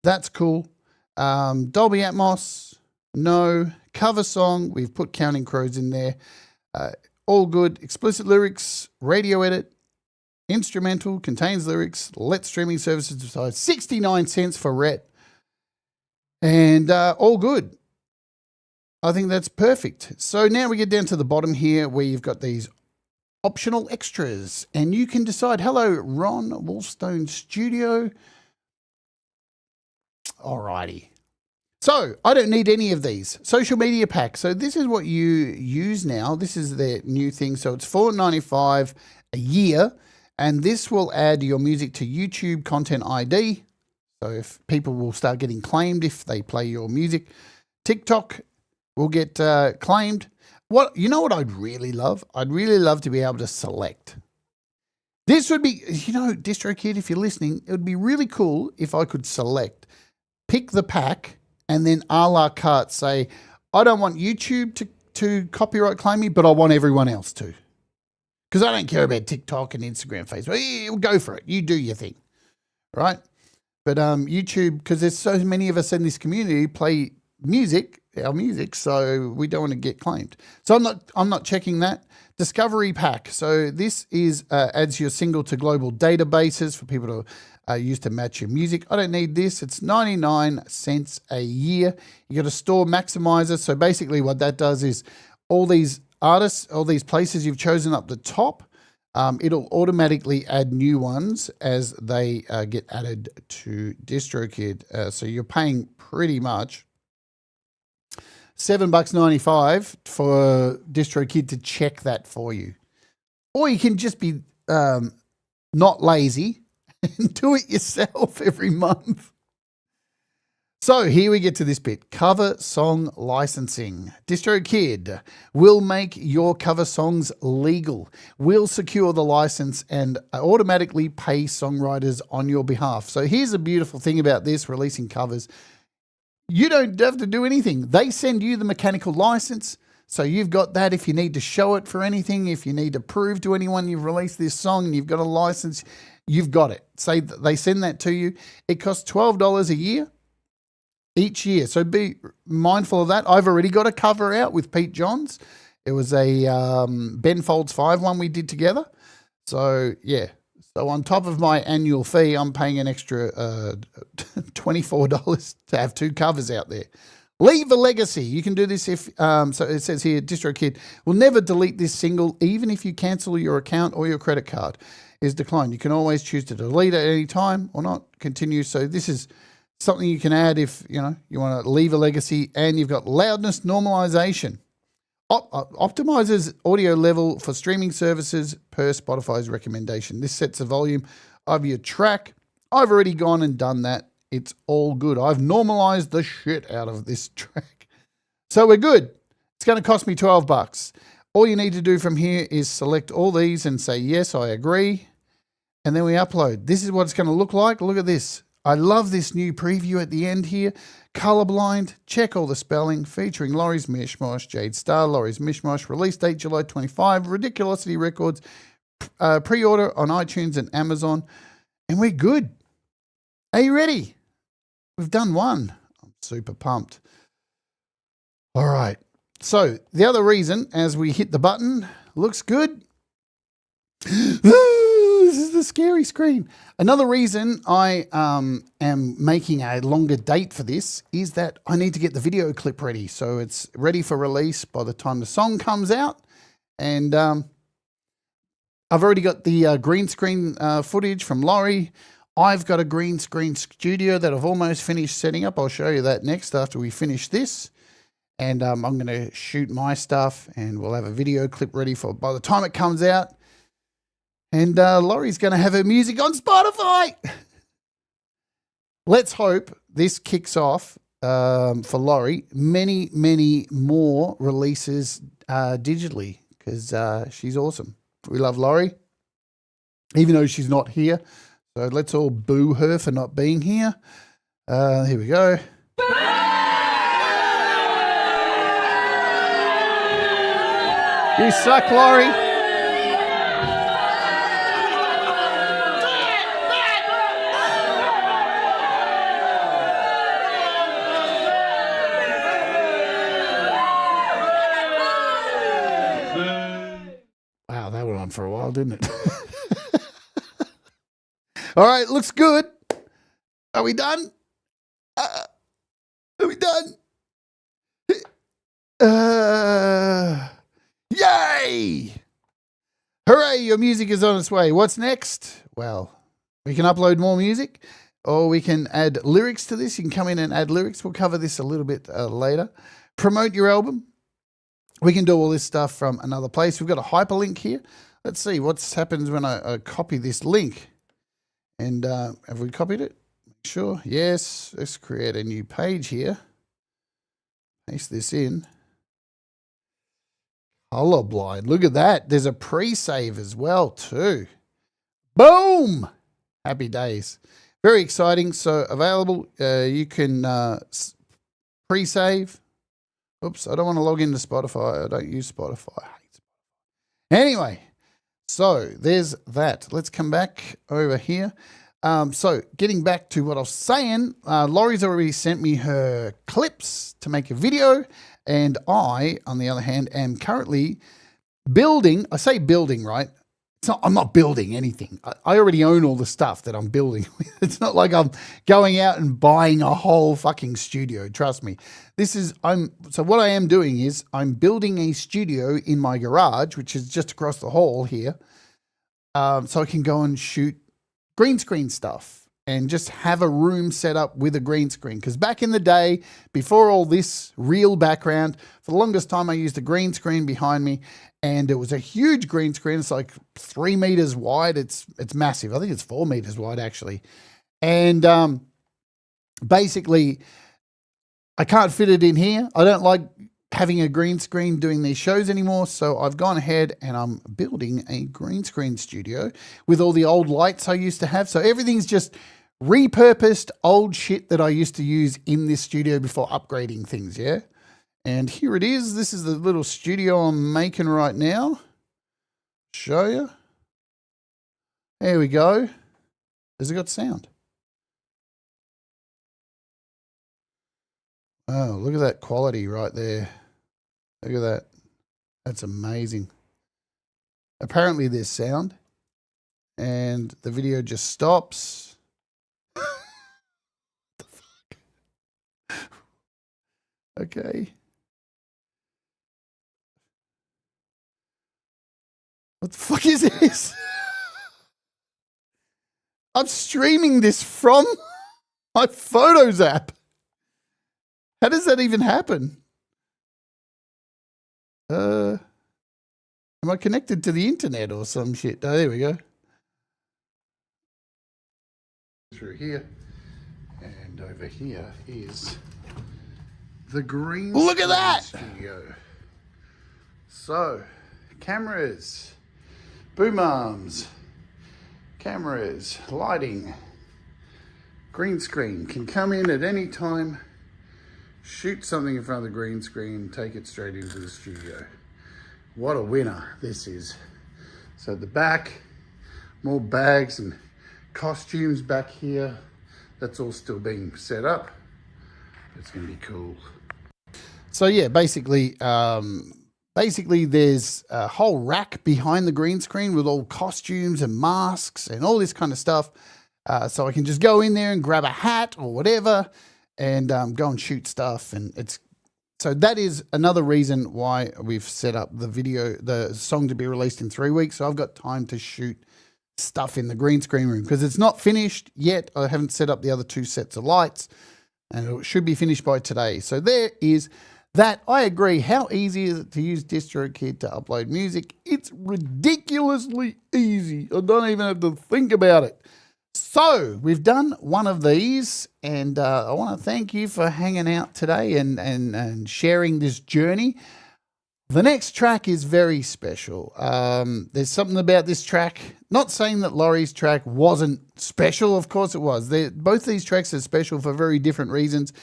That's cool. Dolby Atmos, no. Cover song, we've put Counting Crows in there. All good. Explicit lyrics, radio edit, instrumental, contains lyrics, let streaming services decide. 69 cents for RET. And all good. I think that's perfect. So now we get down to the bottom here where you've got these optional extras. And you can decide, hello, Ron Wolfstone Studio. Alrighty. So I don't need any of these. Social media pack. So this is what you use now. This is their new thing. So it's $4.95 a year. And this will add your music to YouTube Content ID. So if people will start getting claimed if they play your music. TikTok will get claimed. You know what I'd really love? I'd really love to be able to select. This would be, DistroKid, if you're listening, it would be really cool if I could select, pick the pack, and then a la carte say, I don't want YouTube to copyright claim me, but I want everyone else to. Because I don't care about TikTok and Instagram, Facebook. Go for it. You do your thing, right? But YouTube, because there's so many of us in this community play our music, so we don't want to get claimed. So I'm not checking that. Discovery pack. So this is adds your single to global databases for people to use to match your music. I don't need this. It's 99 cents a year. You got a store maximizer. So basically what that does is all these artists, all these places you've chosen up the top, it'll automatically add new ones as they get added to DistroKid. So you're paying pretty much $7.95 for DistroKid to check that for you. Or you can just be not lazy, and do it yourself every month. So here we get to this bit, cover song licensing. DistroKid will make your cover songs legal, will secure the license and automatically pay songwriters on your behalf. So here's a beautiful thing about this, releasing covers. You don't have to do anything. They send you the mechanical license. So you've got that if you need to show it for anything, if you need to prove to anyone you've released this song and you've got a license, you've got it. Say they send that to you. It costs $12 a year. Each year. So be mindful of that. I've already got a cover out with Pete Johns. It was a Ben Folds 5 one we did together. So, yeah. So on top of my annual fee, I'm paying an extra $24 to have 2 covers out there. Leave a legacy. You can do this if, so it says here, DistroKid will never delete this single, even if you cancel your account or your credit card is declined. You can always choose to delete it at any time or not continue. So this is something you can add if, you want to leave a legacy, and you've got loudness normalization. Optimizes audio level for streaming services per Spotify's recommendation. This sets the volume of your track. I've already gone and done that. It's all good. I've normalized the shit out of this track. So we're good. It's going to cost me $12. All you need to do from here is select all these and say, yes, I agree. And then we upload. This is what it's going to look like. Look at this. I love this new preview at the end here. Colourblind, check all the spelling, featuring Laurie's Mishmosh, Jade, Starr, Laurie's Mishmosh, release date July 25, Ridiculosity Records, pre-order on iTunes and Amazon, and we're good. Are you ready? We've done one. I'm super pumped. All right. So the other reason, as we hit the button, looks good. This is the scary screen. Another reason I am making a longer date for this is that I need to get the video clip ready. So it's ready for release by the time the song comes out. And I've already got the green screen footage from Laurie. I've got a green screen studio that I've almost finished setting up. I'll show you that next after we finish this. And I'm going to shoot my stuff and we'll have a video clip ready for by the time it comes out. And Laurie's going to have her music on Spotify. Let's hope this kicks off for Laurie many, many more releases digitally, because she's awesome. We love Laurie, even though she's not here. So let's all boo her for not being here. Here we go. You suck, Laurie. Wow, that went on for a while, didn't it? All right, looks good. Are we done? Are we done? Yay! Hooray, your music is on its way. What's next? Well, we can upload more music, or we can add lyrics to this. You can come in and add lyrics. We'll cover this a little bit later. Promote your album. We can do all this stuff from another place. We've got a hyperlink here. Let's see what happens when I copy this link. And have we copied it? Sure. Yes. Let's create a new page here. Paste this in. Colourblind. Look at that. There's a pre-save as well too. Boom. Happy days. Very exciting. So available. You can pre-save. Oops. I don't want to log into Spotify. I don't use Spotify. I hate Spotify. Anyway. So there's that. Let's come back over here. So getting back to what I was saying, Laurie's already sent me her clips to make a video. And I, on the other hand, am currently building. I say building, right? I'm not building anything. I already own all the stuff that I'm building. It's not like I'm going out and buying a whole fucking studio. Trust me. So what I am doing is I'm building a studio in my garage, which is just across the hall here. So I can go and shoot green screen stuff and just have a room set up with a green screen. Because back in the day, before all this real background, for the longest time I used a green screen behind me, and it was a huge green screen. It's like 3 meters wide. It's massive. I think it's 4 meters wide actually. And basically, I can't fit it in here. I don't like having a green screen doing these shows anymore, so I've gone ahead and I'm building a green screen studio with all the old lights I used to have. So everything's just repurposed old shit that I used to use in this studio before upgrading things, yeah? And here it is. This is the little studio I'm making right now. Show you. There we go. Has it got sound? Oh, look at that quality right there. Look at that. That's amazing. Apparently there's sound and the video just stops. What the fuck? Okay. What the fuck is this? I'm streaming this from my Photos app. How does that even happen? Am I connected to the internet or some shit? Oh, there we go. Through here. And over here is the green. Look at that! Studio. So, cameras, boom arms, cameras, lighting, green screen can come in at any time. Shoot something in front of the green screen, take it straight into the studio. What a winner this is. So at the back, more bags and costumes back here. That's all still being set up. It's gonna be cool. So yeah, basically there's a whole rack behind the green screen with all costumes and masks and all this kind of stuff. So I can just go in there and grab a hat or whatever and go and shoot stuff. And so that is another reason why we've set up the song to be released in 3 weeks. So I've got time to shoot stuff in the green screen room because it's not finished yet. I haven't set up the other 2 sets of lights and it should be finished by today. So there is that. I agree. How easy is it to use DistroKid to upload music? It's ridiculously easy. I don't even have to think about it. So we've done one of these, and I want to thank you for hanging out today and sharing this journey. The next track is very special. There's something about this track, not saying that Laurie's track wasn't special. Of course it was. Both these tracks are special for very different reasons.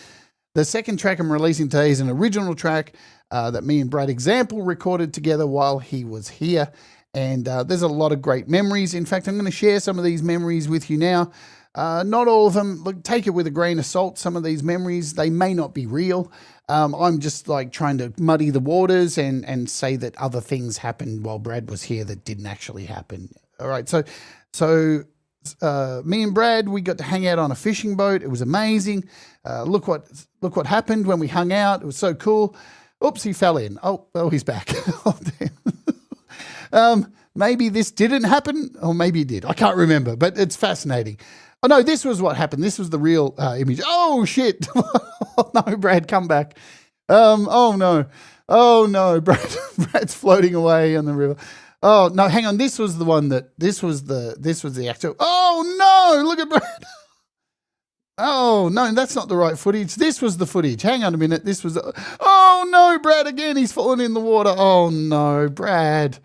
The second track I'm releasing today is an original track that me and Brad Example recorded together while he was here. And there's a lot of great memories. In fact, I'm going to share some of these memories with you now. Not all of them. Look, take it with a grain of salt. Some of these memories, they may not be real. I'm just like trying to muddy the waters and say that other things happened while Brad was here that didn't actually happen. All right. So me and Brad, we got to hang out on a fishing boat. It was amazing. Look what happened when we hung out. It was so cool. Oops, he fell in. Oh, he's back. Oh, damn. Maybe this didn't happen, or maybe it did. I can't remember, but it's fascinating. Oh, no, this was what happened. This was the real image. Oh, shit. Oh, no, Brad, come back. Oh, no. Oh, no, Brad's floating away on the river. Oh, no, hang on. This was the actual. Oh, no, look at Brad. Oh, no, that's not the right footage. This was the footage. Hang on a minute. This was. Oh, no, Brad again. He's fallen in the water. Oh, no, Brad.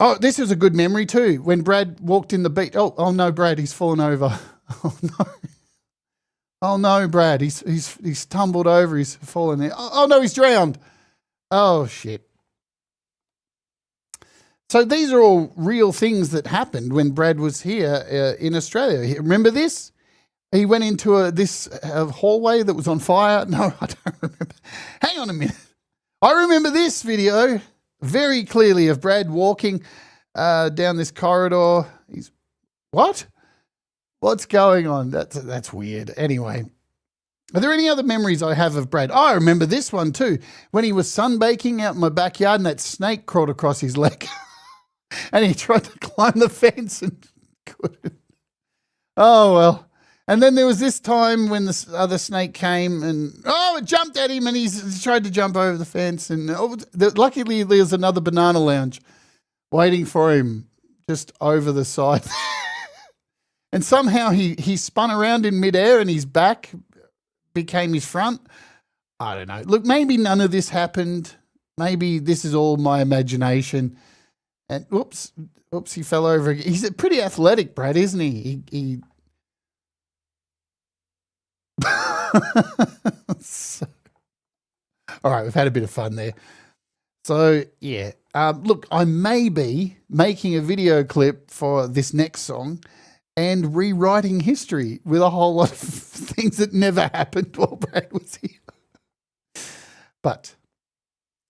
Oh, this is a good memory too. When Brad walked in the beach. Oh no, Brad, he's fallen over. Oh no. Oh no, Brad, he's tumbled over. He's fallen in. Oh no, he's drowned. Oh shit. So these are all real things that happened when Brad was here in Australia. Remember this? He went into this hallway that was on fire. No, I don't remember. Hang on a minute. I remember this video very clearly of Brad walking down this corridor. What's going on? That's weird. Anyway, are there any other memories I have of Brad? Oh, I remember this one too. When he was sunbaking out in my backyard and that snake crawled across his leg and he tried to climb the fence and couldn't. Oh, well. And then there was this time when the other snake came and, it jumped at him and he's tried to jump over the fence. And luckily there's another banana lounge waiting for him just over the side. And somehow he spun around in midair and his back became his front. I don't know. Look, maybe none of this happened. Maybe this is all my imagination. And oops, he fell over again. He's pretty athletic, Brad, isn't he? He so, all right, we've had a bit of fun there. So, yeah. Look, I may be making a video clip for this next song and rewriting history with a whole lot of things that never happened while Brad was here. But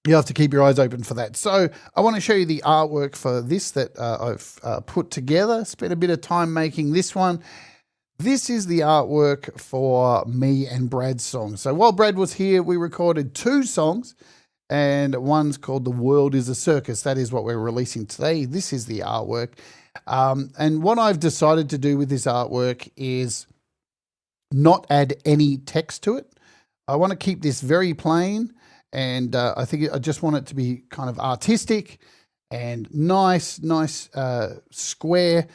you have to keep your eyes open for that. So I want to show you the artwork for this that I've put together. Spent a bit of time making this one. This is the artwork for me and Brad's song. So while Brad was here, we recorded 2 songs, and one's called The World is a Circus. That is what we're releasing today. This is the artwork. And what I've decided to do with this artwork is not add any text to it. I want to keep this very plain, and I think I just want it to be kind of artistic and nice, square,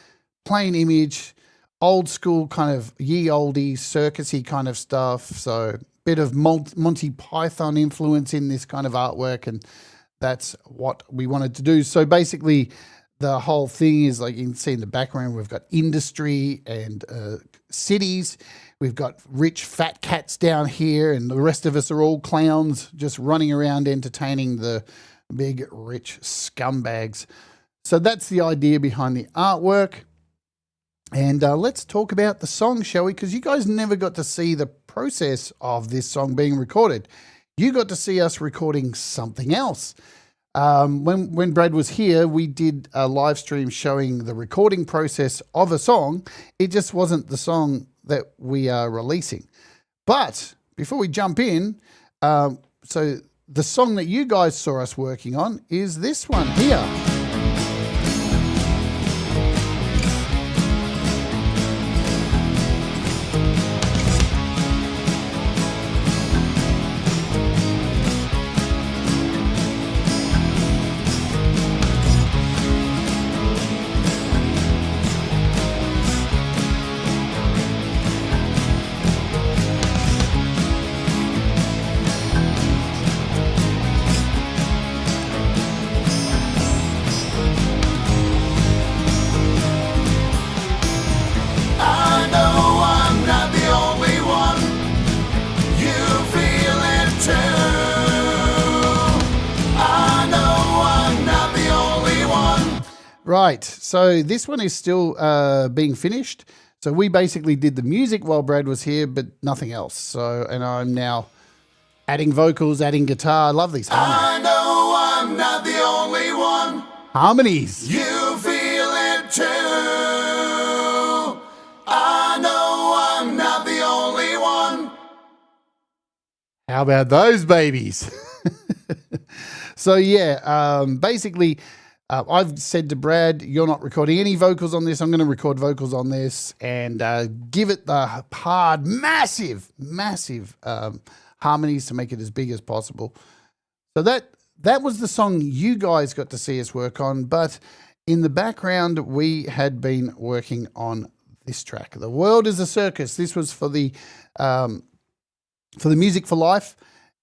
plain image, old school kind of ye oldies, circusy kind of stuff. So bit of Monty Python influence in this kind of artwork, and that's what we wanted to do. So basically the whole thing is, like you can see in the background, we've got industry and cities. We've got rich fat cats down here, and the rest of us are all clowns just running around entertaining the big rich scumbags. So that's the idea behind the artwork. And let's talk about the song, shall we? Because you guys never got to see the process of this song being recorded. You got to see us recording something else. When Brad was here, we did a live stream showing the recording process of a song. It just wasn't the song that we are releasing. But before we jump in, so the song that you guys saw us working on is this one here. Right, so this one is still being finished. So we basically did the music while Brad was here, but nothing else. So, and I'm now adding vocals, adding guitar. I love these harmonies. I know I'm not the only one. Harmonies. You feel it too. I know I'm not the only one. How about those babies? So yeah, basically, I've said to Brad, you're not recording any vocals on this. I'm going to record vocals on this and give it the hard, massive harmonies to make it as big as possible. So that was the song you guys got to see us work on. But in the background, we had been working on this track. The World is a Circus. This was for the Music for Life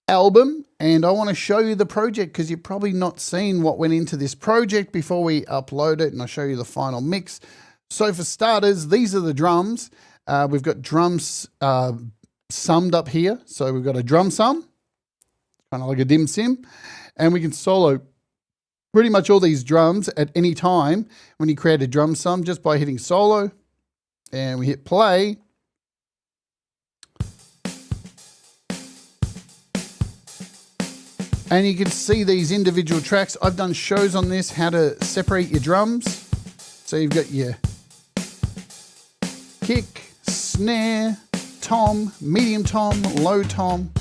album, and I want to show you the project because you've probably not seen what went into this project before we upload it, and I'll show you the final mix. So for starters, these are the drums. We've got drums summed up here. So we've got a drum sum, kind of like a dim sim, and we can solo pretty much all these drums at any time when you create a drum sum just by hitting solo, and we hit play. And you can see these individual tracks. I've done shows on this, how to separate your drums. So you've got your kick, snare, tom, medium tom, low tom,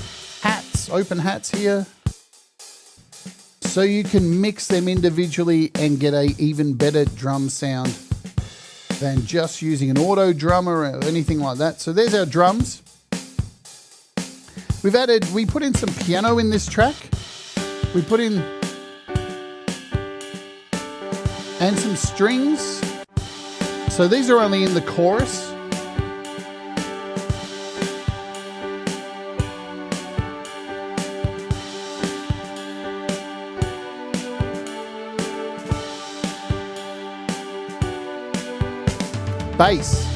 hats, open hats here. So you can mix them individually and get an even better drum sound. than just using an auto drummer or anything like that. So there's our drums. We put in some piano in this track. We put in and some strings. So these are only in the chorus. Bass.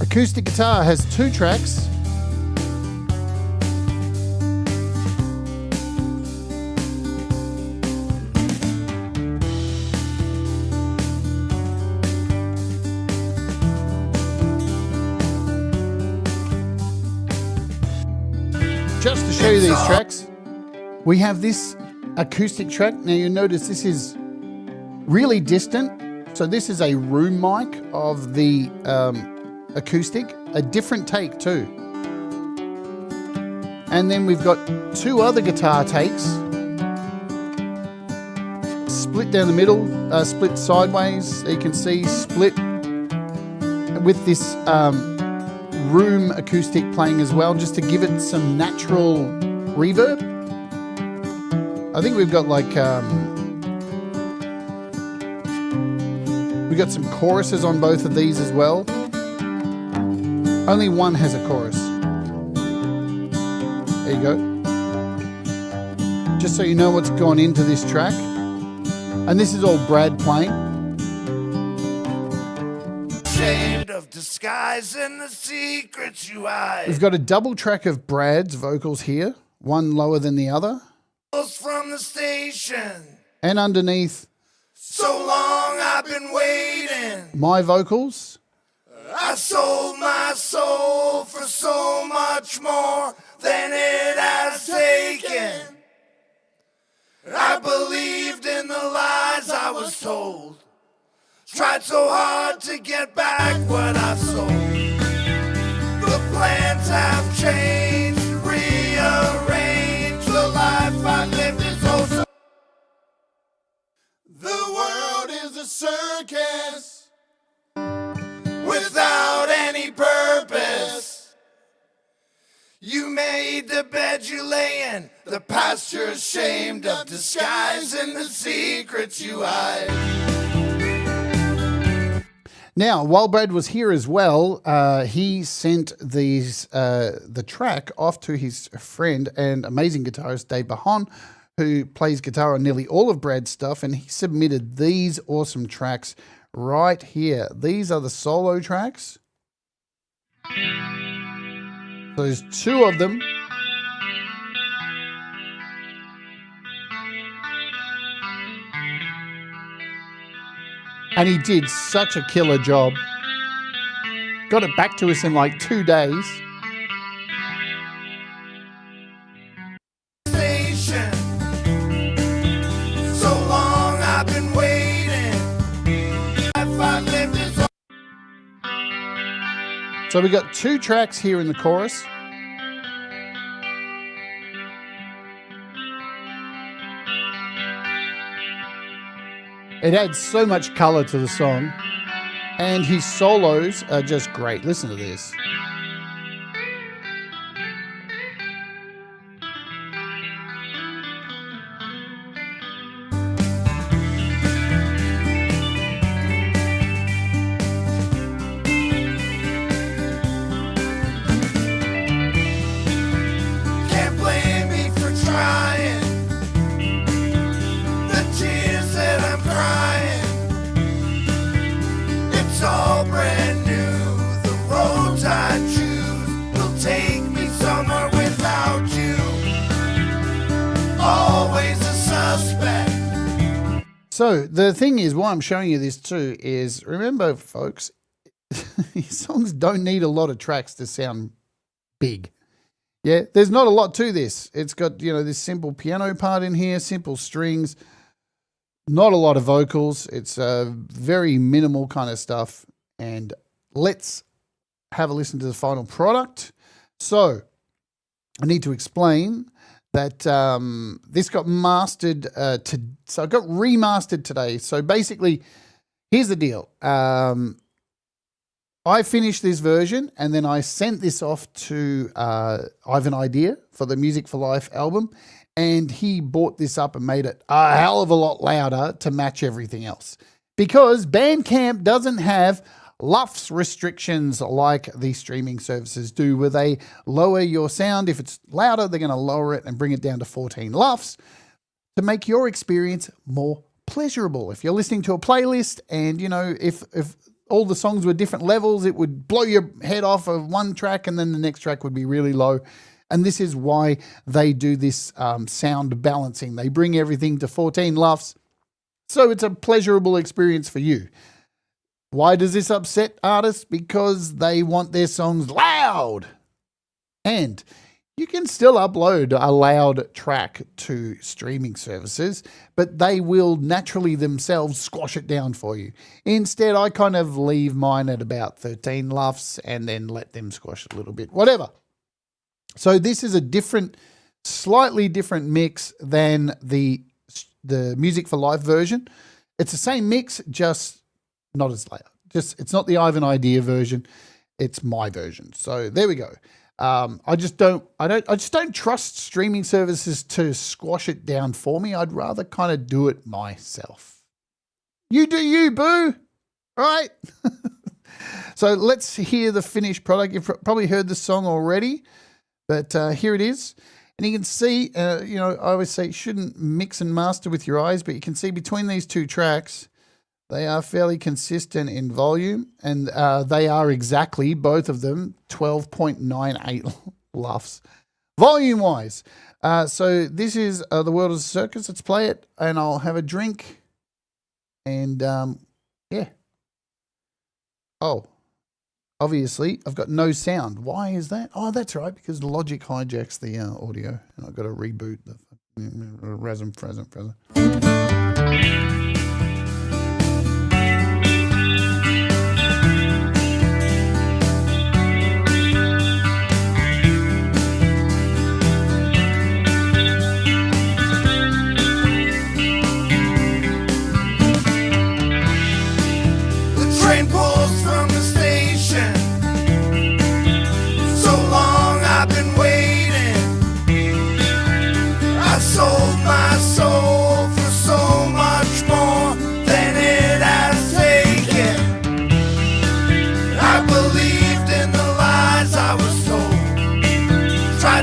Acoustic guitar has 2 tracks. Just to show you these tracks, we have this acoustic track. Now you notice this is really distant. So this is a room mic of the acoustic, a different take too. And then we've got 2 other guitar takes, split down the middle, split sideways. So you can see split with this room acoustic playing as well, just to give it some natural reverb. I think we've got like, we got some choruses on both of these as well. Only one has a chorus. There you go. Just so you know what's gone into this track. And this is all Brad playing. Ashamed of disguise and the secrets you hide. We've got a double track of Brad's vocals here, one lower than the other. From the station. And underneath, so long I've been waiting. My vocals. I sold my soul for so much more than it has taken. I believed in the lies I was told. Tried so hard to get back what I've sold. The plans have changed, rearranged. The life I've lived is also. The world is a circus without any purpose. You made the bed you lay in, the past you're ashamed of, disguise and the secrets you hide. Now, while Brad was here as well, he sent the track off to his friend and amazing guitarist Dave Bahun, who plays guitar on nearly all of Brad's stuff, and he submitted these awesome tracks right here. These are the solo tracks. So there's 2 of them. And he did such a killer job. Got it back to us in like 2 days. Station. So long I've been waiting. So we got 2 tracks here in the chorus. It adds so much color to the song, and his solos are just great. Listen to this. Can't blame me for trying. The tears that I'm crying, it's all brand new. The roads I choose will take me somewhere without you. Always a suspect. So the thing is, why I'm showing you this too is, remember folks, these songs don't need a lot of tracks to sound big. Yeah, there's not a lot to this. It's got, you know, this simple piano part in here, simple strings, not a lot of vocals. It's very minimal kind of stuff. And let's have a listen to the final product. So I need to explain that this got mastered so it got remastered today. So basically, here's the deal. I finished this version and then I sent this off to Ivan Idea for the Music for Life album, and he bought this up and made it a hell of a lot louder to match everything else, because Bandcamp doesn't have LUFS restrictions like the streaming services do, where they lower your sound. If it's louder, they're going to lower it and bring it down to 14 LUFS to make your experience more pleasurable. If you're listening to a playlist and, you know, if all the songs were different levels, it would blow your head off of one track and then the next track would be really low. And this is why they do this sound balancing. They bring everything to 14 LUFS, so it's a pleasurable experience for you. Why does this upset artists? Because they want their songs loud. And you can still upload a loud track to streaming services, but they will naturally themselves squash it down for you. Instead, I kind of leave mine at about 13 LUFS and then let them squash it a little bit, whatever. So this is a different, slightly different mix than the Music for Life version. It's the same mix, just not as loud. It's not the Ivan Idea version. It's my version. So there we go. I just don't trust streaming services to squash it down for me. I'd rather kind of do it myself. You do you, boo. All right. So let's hear the finished product. You've probably heard the song already, but here it is. And you can see, you know, I always say you shouldn't mix and master with your eyes, but you can see between these two tracks, they are fairly consistent in volume, and they are exactly, both of them, 12.98 LUFS, volume-wise. So this is The World is a Circus. Let's play it, and I'll have a drink. And, yeah. Oh, obviously, I've got no sound. Why is that? Oh, that's right, because Logic hijacks the audio, and I've got to reboot the Razm.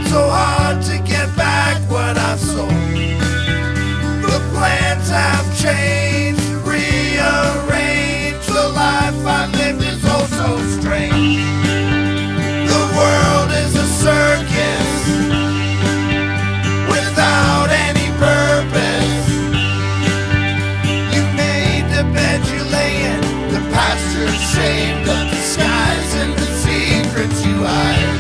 So hard to get back what I've sold. The plans have changed, rearranged. The life I've lived is oh so strange. The world is a circus without any purpose. You made the bed you lay in, the past you're ashamed of, the skies and the secrets you hide.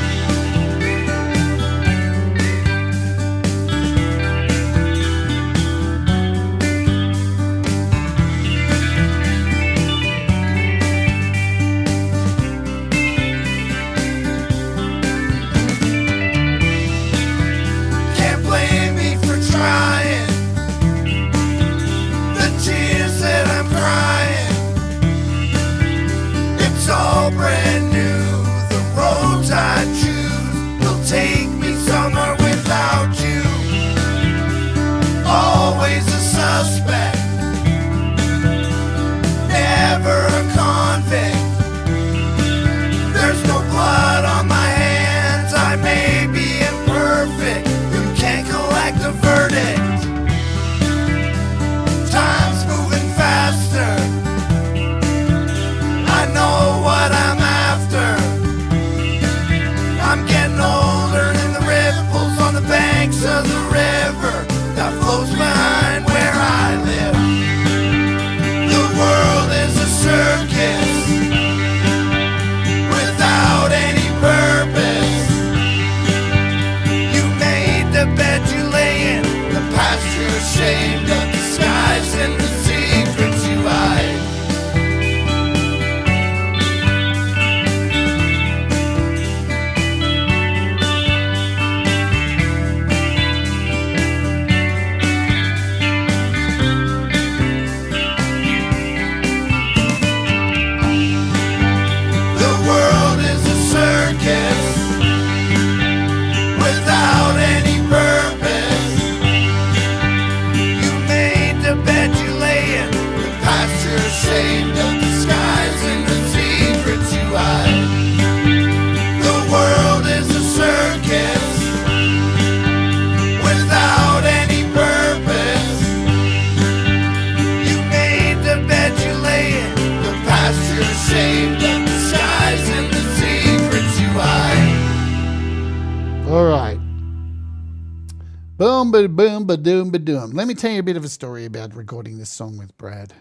Boom, ba boom, ba doom, ba doom. Let me tell you a bit of a story about recording this song with Brad.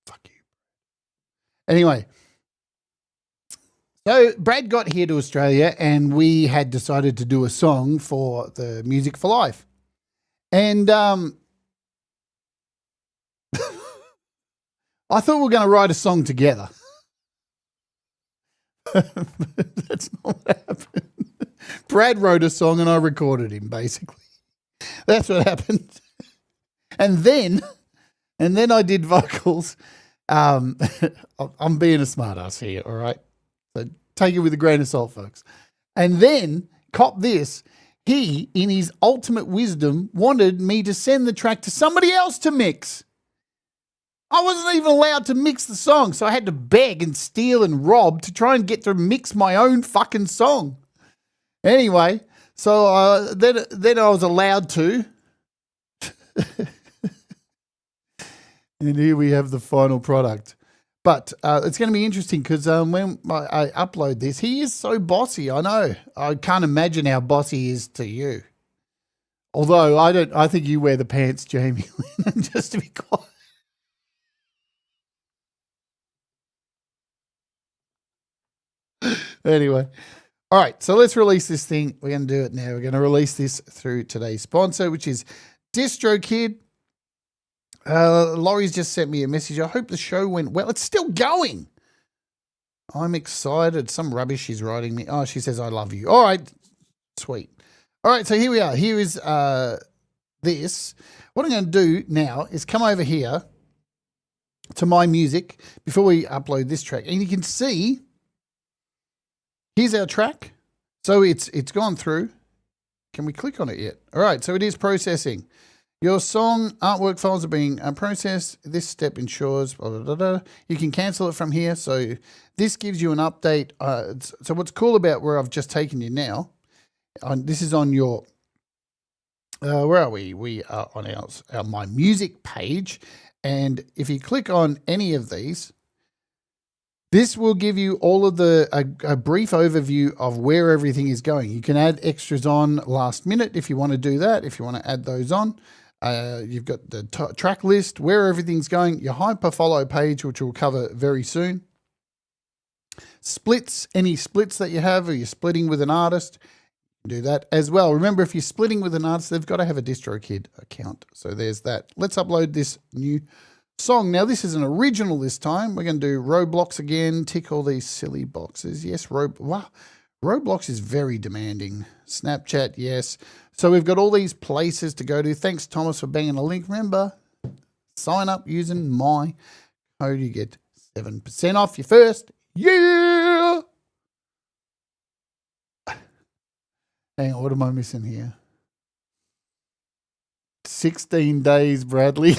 Fuck you. Anyway, so Brad got here to Australia and we had decided to do a song for the Music for Life. And I thought we were going to write a song together. That's not what happened. Brad wrote a song and I recorded him, basically. That's what happened. And then I did vocals. I'm being a smart ass here, all right? So take it with a grain of salt, folks. And then, cop this, he, in his ultimate wisdom, wanted me to send the track to somebody else to mix. I wasn't even allowed to mix the song, so I had to beg and steal and rob to try and get to mix my own fucking song. Anyway, so then I was allowed to. And here we have the final product. But it's going to be interesting because when I upload this, he is so bossy. I know. I can't imagine how bossy he is to you. Although I think you wear the pants, Jamie, just to be quiet. Anyway. All right, so let's release this thing. We're going to do it now. We're going to release this through today's sponsor, which is DistroKid. Laurie's just sent me a message. I hope the show went well. It's still going. I'm excited. Some rubbish she's writing me. Oh, she says, I love you. All right, sweet. All right, so here we are. Here is this. What I'm going to do now is come over here to my music before we upload this track. And you can see, here's our track. So it's gone through. Can we click on it yet? All right, so it is processing. Your song artwork files are being processed. This step ensures blah, blah, blah, blah. You can cancel it from here. So this gives you an update. So what's cool about where I've just taken you now, this is on your, where are we? We are on our My Music page. And if you click on any of these, this will give you all of a brief overview of where everything is going. You can add extras on last minute if you want to do that, if you want to add those on. You've got the track list, where everything's going, your hyper follow page, which we'll cover very soon. Splits, any splits that you have, or you're splitting with an artist, do that as well. Remember, if you're splitting with an artist, they've got to have a DistroKid account. So there's that. Let's upload this new song. Now, this is an original this time. We're going to do Roblox again, tick all these silly boxes. Yes, wow. Roblox is very demanding. Snapchat, yes. So we've got all these places to go to. Thanks, Thomas, for banging a link. Remember, sign up using my code. You get 7% off your first year. Hang on, what am I missing here? 16 days, Bradley.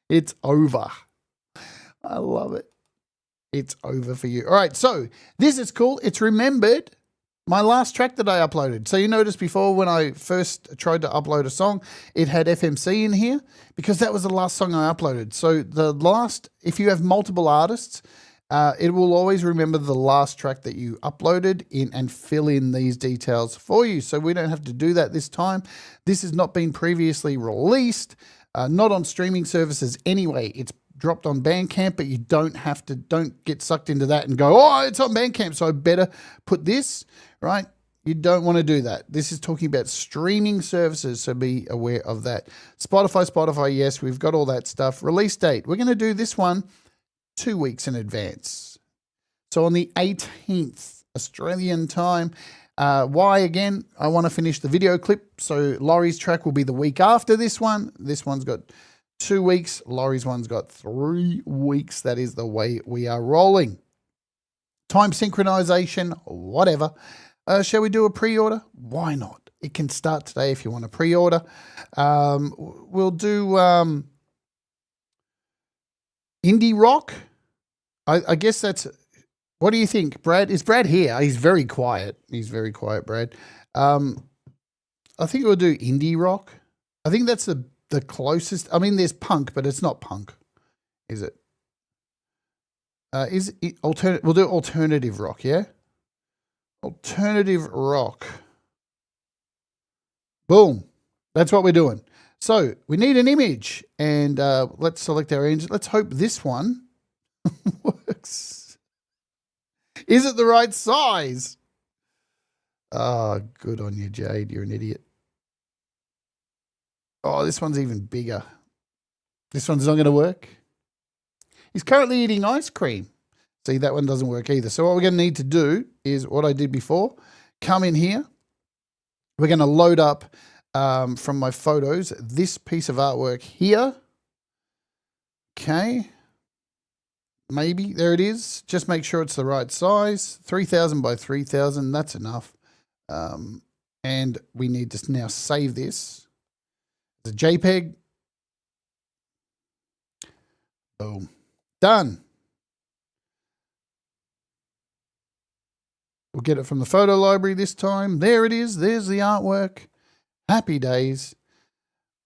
It's over. I love it. It's over for you. All right, so this is cool. It's remembered my last track that I uploaded. So you noticed before when I first tried to upload a song, it had FMC in here because that was the last song I uploaded. So if you have multiple artists, it will always remember the last track that you uploaded in and fill in these details for you. So we don't have to do that this time. This has not been previously released, not on streaming services anyway. It's dropped on Bandcamp, but you don't get sucked into that and go, oh, it's on Bandcamp, so I better put this, right? You don't want to do that. This is talking about streaming services, so be aware of that. Spotify, yes, we've got all that stuff. Release date, we're going to do this one 2 weeks in advance. So on the 18th, Australian time. Why, again, I want to finish the video clip, so Laurie's track will be the week after this one. This one's got 2 weeks. Laurie's one's got 3 weeks. That is the way we are rolling. Time synchronization, whatever. Shall we do a pre-order? Why not? It can start today if you want to pre-order. We'll do indie rock. I guess that's... What do you think, Brad? Is Brad here? He's very quiet. He's very quiet, Brad. I think we'll do indie rock. I think that's the closest. I mean, there's punk, but it's not punk. Is it? Is it alternative? We'll do alternative rock, yeah? Alternative rock. Boom. That's what we're doing. So we need an image, and let's select our engine. Let's hope this one works. Is it the right size? Oh, good on you, Jade. You're an idiot. Oh, this one's even bigger. This one's not going to work. He's currently eating ice cream. See, that one doesn't work either. So what we're going to need to do is what I did before. Come in here. We're going to load up from my photos this piece of artwork here. Okay. Maybe. There it is. Just make sure it's the right size. 3000 by 3000. That's enough. And we need to now save this as a JPEG. Boom. Done. We'll get it from the photo library this time. There it is. There's the artwork. Happy days.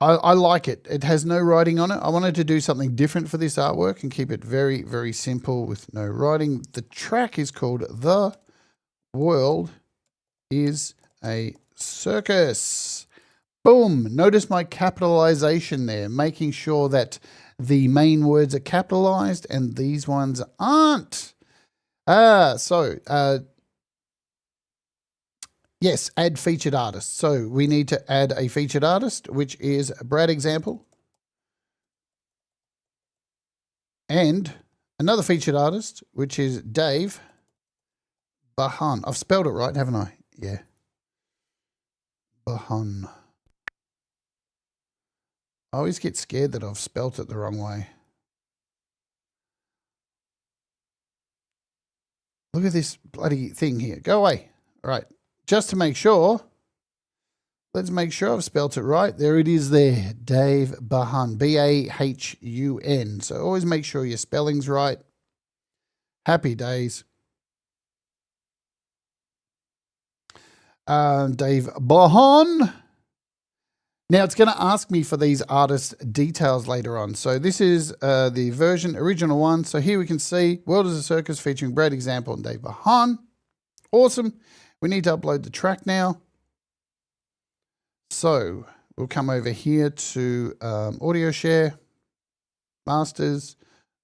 I like it. It has no writing on it. I wanted to do something different for this artwork and keep it very, very simple with no writing. The track is called The World is a Circus. Boom. Notice my capitalization there, making sure that the main words are capitalized and these ones aren't. Yes, add featured artist. So we need to add a featured artist, which is Brad Example. And another featured artist, which is Dave Bahun. I've spelled it right, haven't I? Yeah. Bahun. I always get scared that I've spelt it the wrong way. Look at this bloody thing here. Go away. All right. Just to make sure, let's make sure I've spelt it right. There it is there. Dave Bahun. B-A-H-U-N. So always make sure your spelling's right. Happy days. Dave Bahun. Now it's going to ask me for these artist details later on. So this is the version, original one. So here we can see World is a Circus featuring Brad Example and Dave Bahun. Awesome. We need to upload the track now. So we'll come over here to audio share, masters,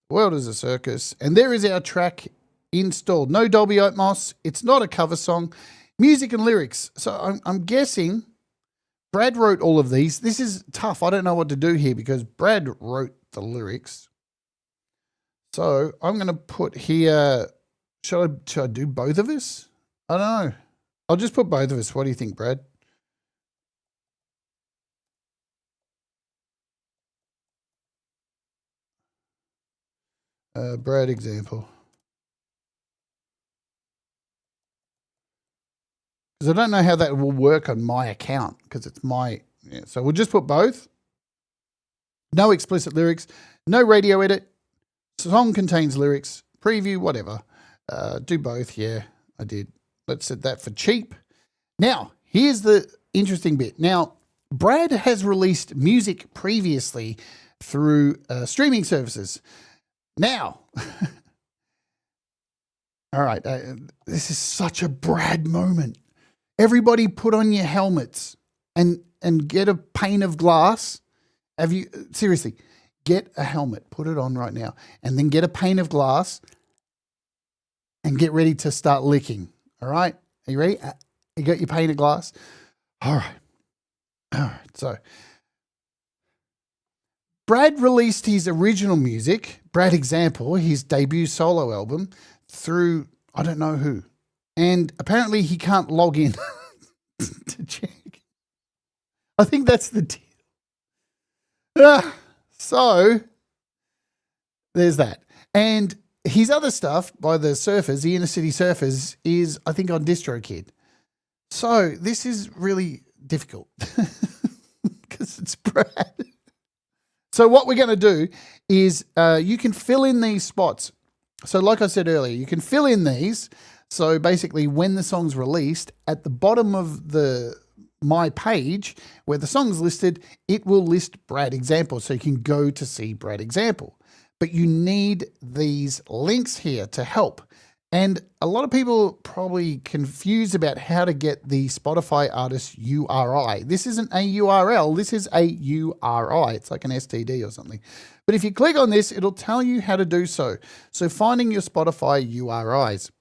World is a Circus. And there is our track installed. No Dolby Atmos. It's not a cover song. Music and lyrics. So I'm guessing Brad wrote all of these. This is tough. I don't know what to do here because Brad wrote the lyrics. So I'm going to put here, should I do both of us? I don't know. I'll just put both of us. What do you think, Brad? Brad Example. Because I don't know how that will work on my account because it's my, yeah. So we'll just put both. No explicit lyrics, no radio edit, song contains lyrics, preview, whatever. Do both. Yeah, I did. Let's set that for cheap. Now, here's the interesting bit. Now, Brad has released music previously through streaming services. Now, all right, this is such a Brad moment. Everybody put on your helmets and get a pane of glass. Seriously, get a helmet, put it on right now, and then get a pane of glass and get ready to start licking. All right. Are you ready? You got your pane of glass? All right. All right. So Brad released his original music, Brad Example, his debut solo album, through I don't know who. And apparently he can't log in to check. I think that's the deal. So there's that. And his other stuff by the Surfers, the Inner City Surfers, is, I think, on DistroKid. So this is really difficult because it's Brad. So what we're going to do is you can fill in these spots. So like I said earlier, you can fill in these. So basically when the song's released, at the bottom of my page where the song's listed, it will list Brad Example. So you can go to see Brad Example. but you need these links here to help. And a lot of people are probably confused about how to get the Spotify artist URI. This isn't a URL, this is a URI. It's like an STD or something. But if you click on this, it'll tell you how to do so. So finding your Spotify URIs.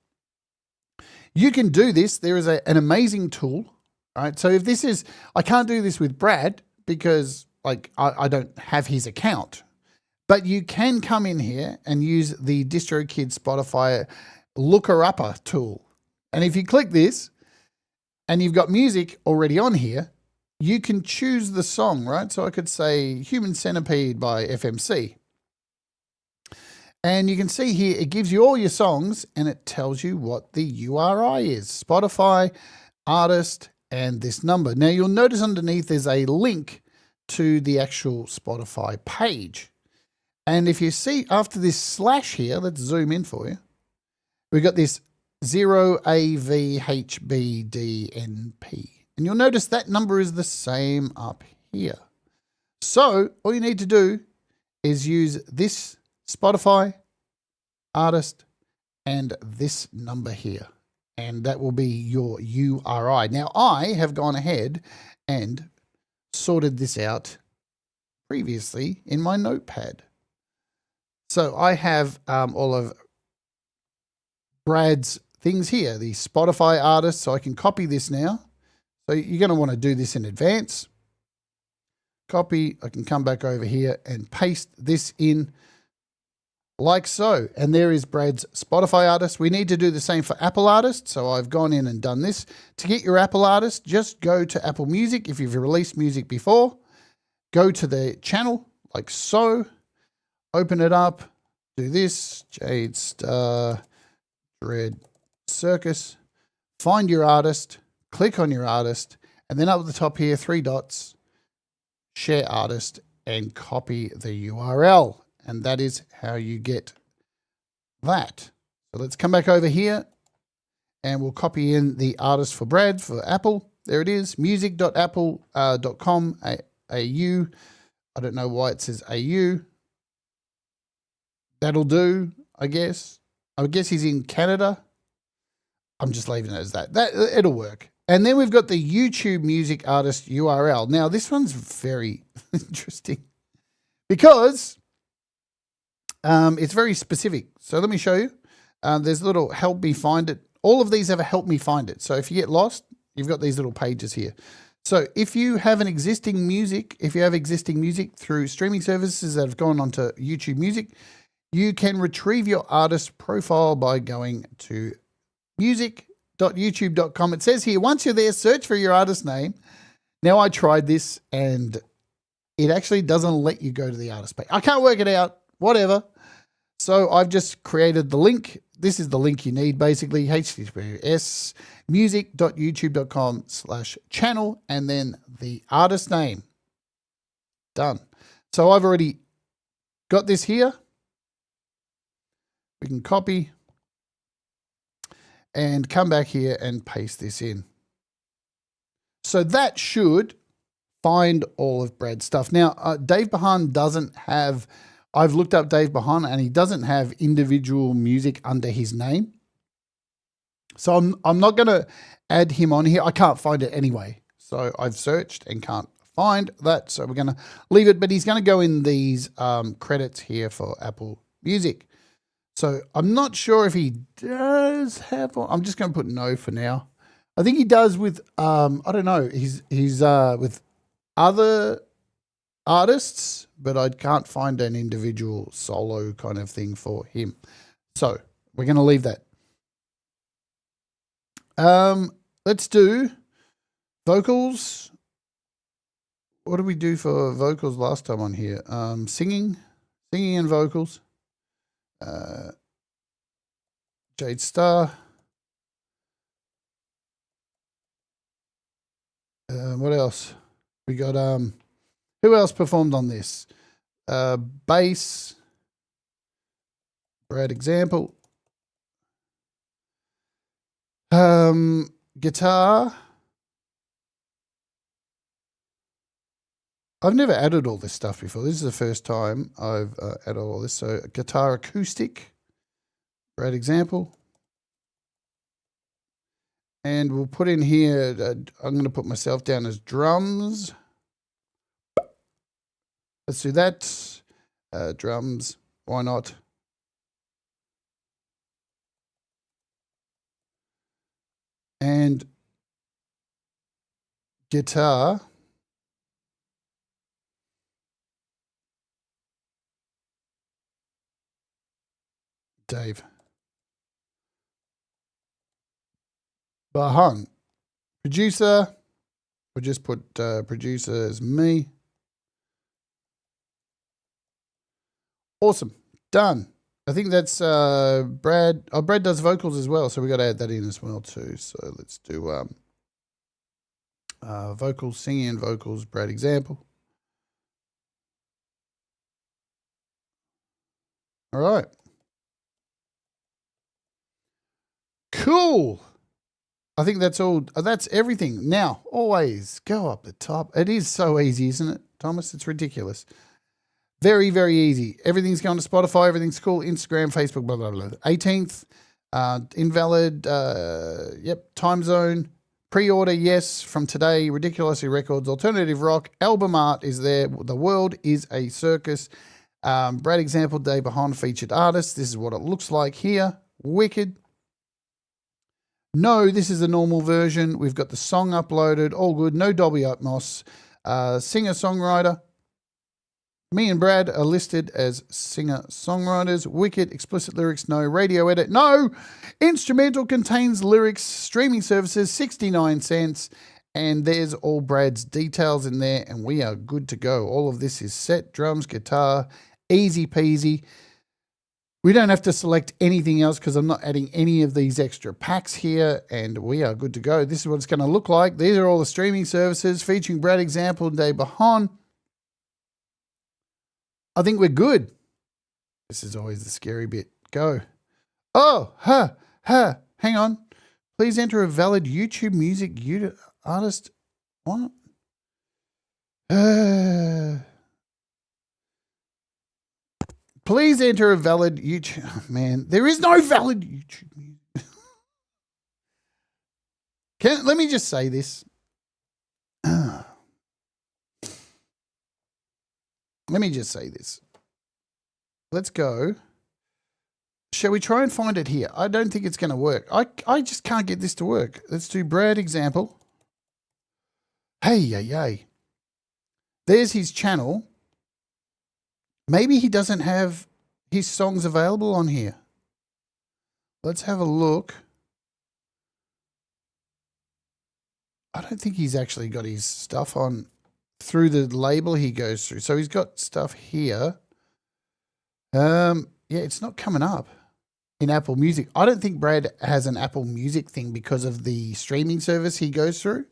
You can do this. There is an amazing tool, right? So if this is, I can't do this with Brad because like I don't have his account, but you can come in here and use the DistroKid Spotify Looker Upper tool. And if you click this and you've got music already on here, you can choose the song, right? So I could say Human Centipede by FMC. And you can see here, it gives you all your songs and it tells you what the URI is. Spotify, artist, and this number. Now you'll notice underneath there's a link to the actual Spotify page. And if you see after this slash here, let's zoom in for you. We've got this 0AVHBDNP. And you'll notice that number is the same up here. So all you need to do is use this Spotify, artist, and this number here. And that will be your URI. Now, I have gone ahead and sorted this out previously in my notepad. So I have all of Brad's things here, the Spotify artist. So I can copy this now. So you're going to want to do this in advance. Copy. I can come back over here and paste this in like so. And there is Brad's Spotify artist. We need to do the same for Apple artist. So I've gone in and done this. To get your Apple artist, just go to Apple Music. If you've released music before, go to the channel like so. Open it up. Do this. Jade, Starr, Red, Circus. Find your artist. Click on your artist. And then up at the top here, 3 dots. Share artist and copy the URL. And that is how you get that. So let's come back over here and we'll copy in the artist for Brad for Apple. There it is, music.apple.com AU. I don't know why it says AU. That'll do, I guess. I guess he's in Canada. I'm just leaving it as that. It'll work. And then we've got the YouTube music artist URL. Now, this one's very interesting because it's very specific. So let me show you. There's a little help me find it. All of these have a help me find it. So if you get lost, you've got these little pages here. So if you have existing music through streaming services that have gone onto YouTube Music, you can retrieve your artist profile by going to music.youtube.com. It says here, once you're there, search for your artist name. Now I tried this and it actually doesn't let you go to the artist page. I can't work it out, whatever. So I've just created the link. This is the link you need basically, https music.youtube.com/channel and then the artist name. Done. So I've already got this here. We can copy and come back here and paste this in. So that should find all of Brad's stuff. Now, Dave Bahun doesn't have, I've looked up Dave Bahun and he doesn't have individual music under his name. So I'm not going to add him on here. I can't find it anyway. So I've searched and can't find that. So we're going to leave it, but he's going to go in these credits here for Apple Music. So I'm not sure if he does have one. I'm just going to put no for now. I think he does with, I don't know, he's with other artists, but I can't find an individual solo kind of thing for him. So we're going to leave that. Let's do vocals. What did we do for vocals last time on here? Singing and vocals. Jade, Starr. What else? We got who else performed on this? Bass. Brad example. Guitar. I've never added all this stuff before. This is the first time I've added all this. So guitar acoustic, great example. And we'll put in here, I'm going to put myself down as drums. Let's do that. Drums, why not? And guitar. Dave Bahun. Producer. We'll just put producer as me. Awesome. Done. I think that's Brad. Oh, Brad does vocals as well, so we got to add that in as well too. So let's do vocals, singing and vocals, Brad example. All right. Cool. I think that's all. That's everything. Now, always go up the top. It is so easy, isn't it, Thomas? It's ridiculous. Very, very easy. Everything's going to Spotify. Everything's cool. Instagram, Facebook, blah, blah, blah. 18th, invalid, yep, time zone. Pre-order, yes, from today. Ridiculously Records, alternative rock. Album art is there. The world is a circus. Brad example, Dave Bahun, featured artist. This is what it looks like here. Wicked. No, this is the normal version. We've got the song uploaded. All good. No Dolby Atmos. Singer-songwriter. Me and Brad are listed as singer-songwriters. Wicked. Explicit lyrics, no. Radio edit, no. Instrumental contains lyrics. Streaming services, 69 cents. And there's all Brad's details in there, and we are good to go. All of this is set. Drums, guitar, easy peasy. We don't have to select anything else because I'm not adding any of these extra packs here, and we are good to go. This is what it's going to look like. These are all the streaming services featuring Brad example and Dave Bahun. I think we're good. This is always the scary bit. Go. Oh, hang on. Please enter a valid YouTube music artist. What? Please enter a valid YouTube. Oh, man, there is no valid YouTube music. Let me just say this. Let me just say this. Let's go. Shall we try and find it here? I don't think it's going to work. I just can't get this to work. Let's do Brad example. Hey. There's his channel. Maybe he doesn't have his songs available on here. Let's have a look. I don't think he's actually got his stuff on through the label he goes through. So he's got stuff here. Yeah, it's not coming up in Apple Music. I don't think Brad has an Apple Music thing because of the streaming service he goes through.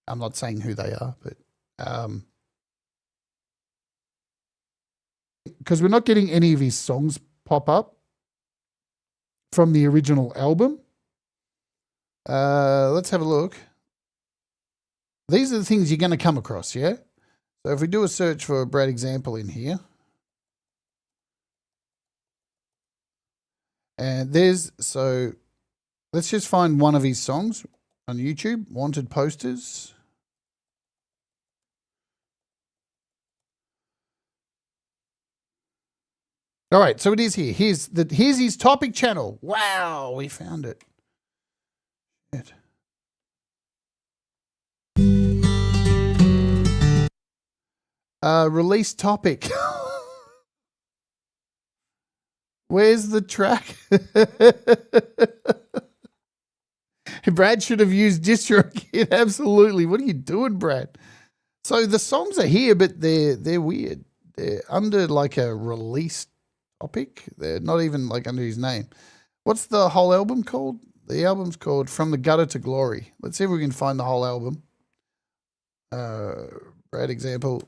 I'm not saying who they are, but because we're not getting any of his songs pop up from the original album. Let's have a look. These are the things you're going to come across, yeah? So if we do a search for a Brad example in here, and so let's just find one of his songs on YouTube, Wanted Posters. All right, so it is here. Here's his topic channel. Wow, we found it. Shit. Release topic. Where's the track? Brad should have used DistroKid. Absolutely. What are you doing, Brad? So the songs are here, but they're weird. They're under like a release topic. They're not even like under his name. What's the whole album called? The album's called From the Gutter to Glory. Let's see if we can find the whole album. Brad example.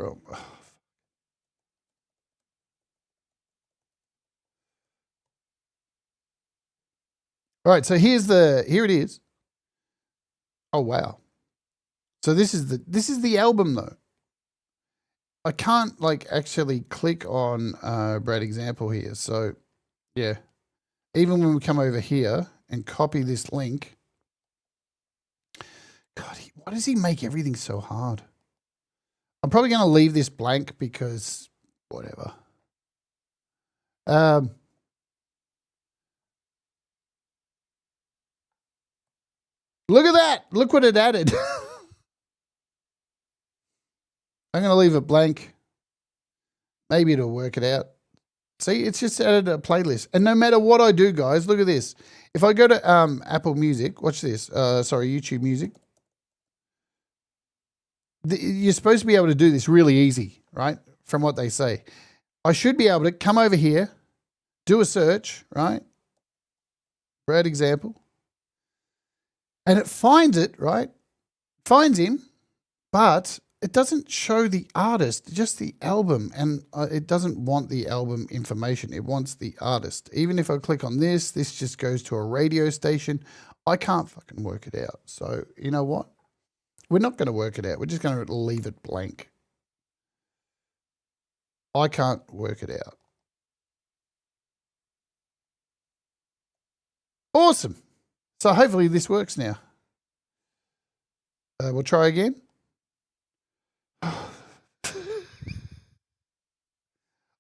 All right, so here it is. Oh wow. So this is the album though. I can't like actually click on Brad example here. So yeah, even when we come over here and copy this link, God, why does he make everything so hard? I'm probably going to leave this blank because whatever. Look at that. Look what it added. I'm going to leave it blank. Maybe it'll work it out. See, it's just added a playlist. And no matter what I do, guys, look at this. If I go to Apple Music, watch this. Sorry, YouTube Music. You're supposed to be able to do this really easy, right? From what they say. I should be able to come over here, do a search, right? Brad example. And it finds it, right? Finds him, but it doesn't show the artist, just the album. And it doesn't want the album information. It wants the artist. Even if I click on this just goes to a radio station. I can't fucking work it out. So, you know what? We're not going to work it out. We're just going to leave it blank. I can't work it out. Awesome. So hopefully this works now. We'll try again.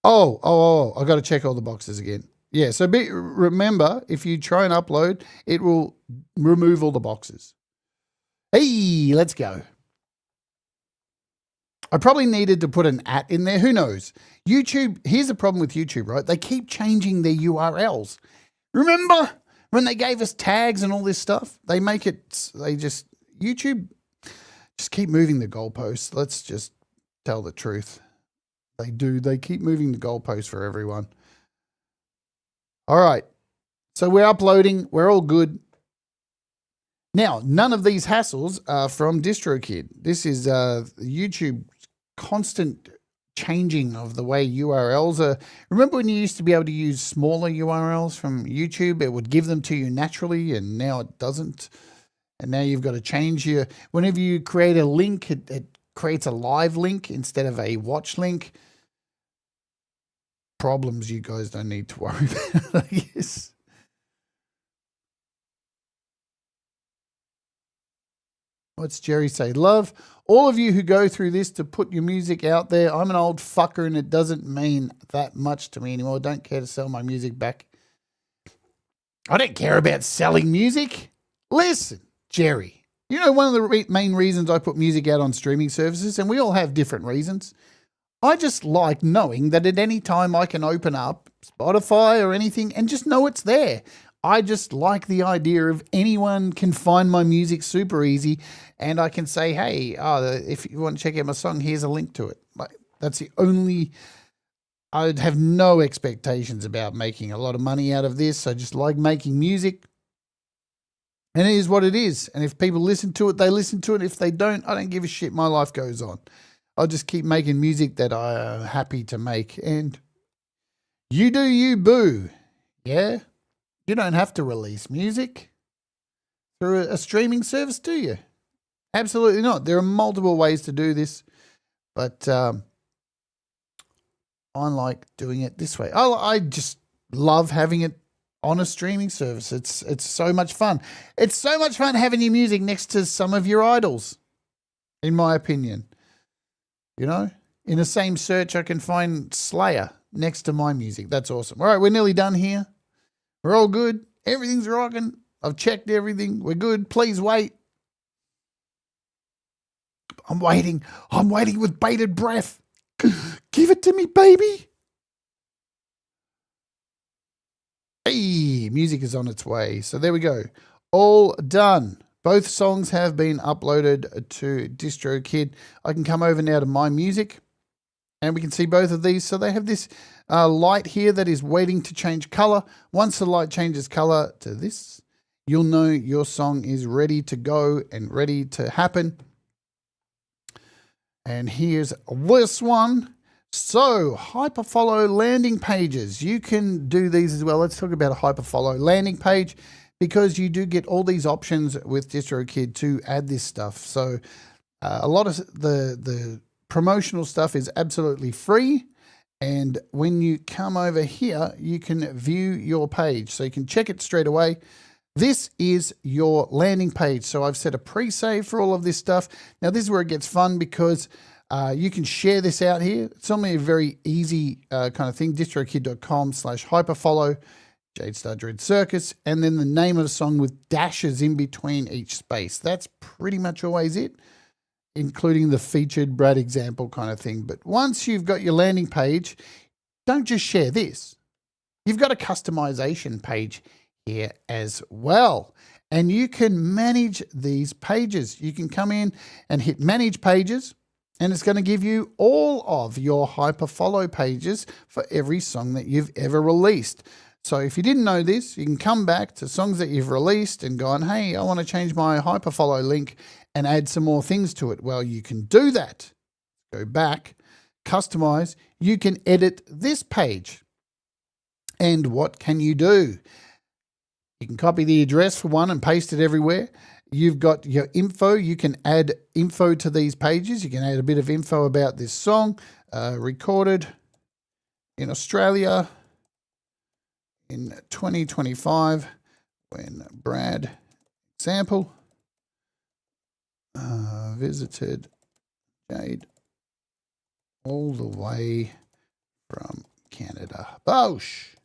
Oh, I got to check all the boxes again. Yeah, so remember, if you try and upload, it will remove all the boxes. Hey, let's go. I probably needed to put an @ in there. Who knows? YouTube, here's the problem with YouTube, right? They keep changing their URLs. Remember when they gave us tags and all this stuff? YouTube just keep moving the goalposts. Let's just tell the truth. They do. They keep moving the goalposts for everyone. All right. So we're uploading. We're all good. Now, none of these hassles are from DistroKid. This is YouTube constant changing of the way URLs are. Remember when you used to be able to use smaller URLs from YouTube? It would give them to you naturally, and now it doesn't. And now you've got to change whenever you create a link, it creates a live link instead of a watch link. Problems you guys don't need to worry about, I guess. What's Jerry say? Love all of you who go through this to put your music out there. I'm an old fucker and it doesn't mean that much to me anymore. I don't care to sell my music back. I don't care about selling music. Listen, Jerry, you know one of the main reasons I put music out on streaming services, and we all have different reasons. I just like knowing that at any time I can open up Spotify or anything and just know it's there. I just like the idea of anyone can find my music super easy, and I can say, hey, if you want to check out my song, here's a link to it. Like, that's the only... I'd have no expectations about making a lot of money out of this. I just like making music. And it is what it is. And if people listen to it, they listen to it. If they don't, I don't give a shit. My life goes on. I'll just keep making music that I'm happy to make. And you do you, boo. Yeah? You don't have to release music through a streaming service, do you? Absolutely not. There are multiple ways to do this. But I like doing it this way. I just love having it on a streaming service. It's so much fun. It's so much fun having your music next to some of your idols, in my opinion. You know, in the same search, I can find Slayer next to my music. That's awesome. All right, we're nearly done here. We're all good. Everything's rocking. I've checked everything. We're good. Please wait. I'm waiting. I'm waiting with bated breath. Give it to me, baby. Hey, music is on its way. So there we go. All done. Both songs have been uploaded to DistroKid. I can come over now to My Music, and we can see both of these. So they have this light here that is waiting to change color. Once the light changes color to this, you'll know your song is ready to go and ready to happen. And here's this one. So hyperfollow landing pages. You can do these as well. Let's talk about a hyperfollow landing page, because you do get all these options with DistroKid to add this stuff. So A lot of the promotional stuff is absolutely free. And when you come over here, you can view your page. So you can check it straight away. This is your landing page. So I've set a pre-save for all of this stuff. Now this is where it gets fun because you can share this out here. It's only a very easy kind of thing. DistroKid.com/hyperfollow, Jade, Starr, Dread, Circus, and then the name of the song with dashes in between each space. That's pretty much always it, including the featured Brad example kind of thing. But once you've got your landing page, don't just share this. You've got a customization page here as well. And you can manage these pages. You can come in and hit manage pages, and it's going to give you all of your hyperfollow pages for every song that you've ever released. So if you didn't know this, you can come back to songs that you've released and go, hey, I want to change my hyperfollow link and add some more things to it. Well, you can do that. Go back, customize. You can edit this page. And what can you do? You can copy the address for one and paste it everywhere. You've got your info. You can add info to these pages. You can add a bit of info about this song, recorded in Australia in 2025 when Brad example visited Jade all the way from Canada. Bosh!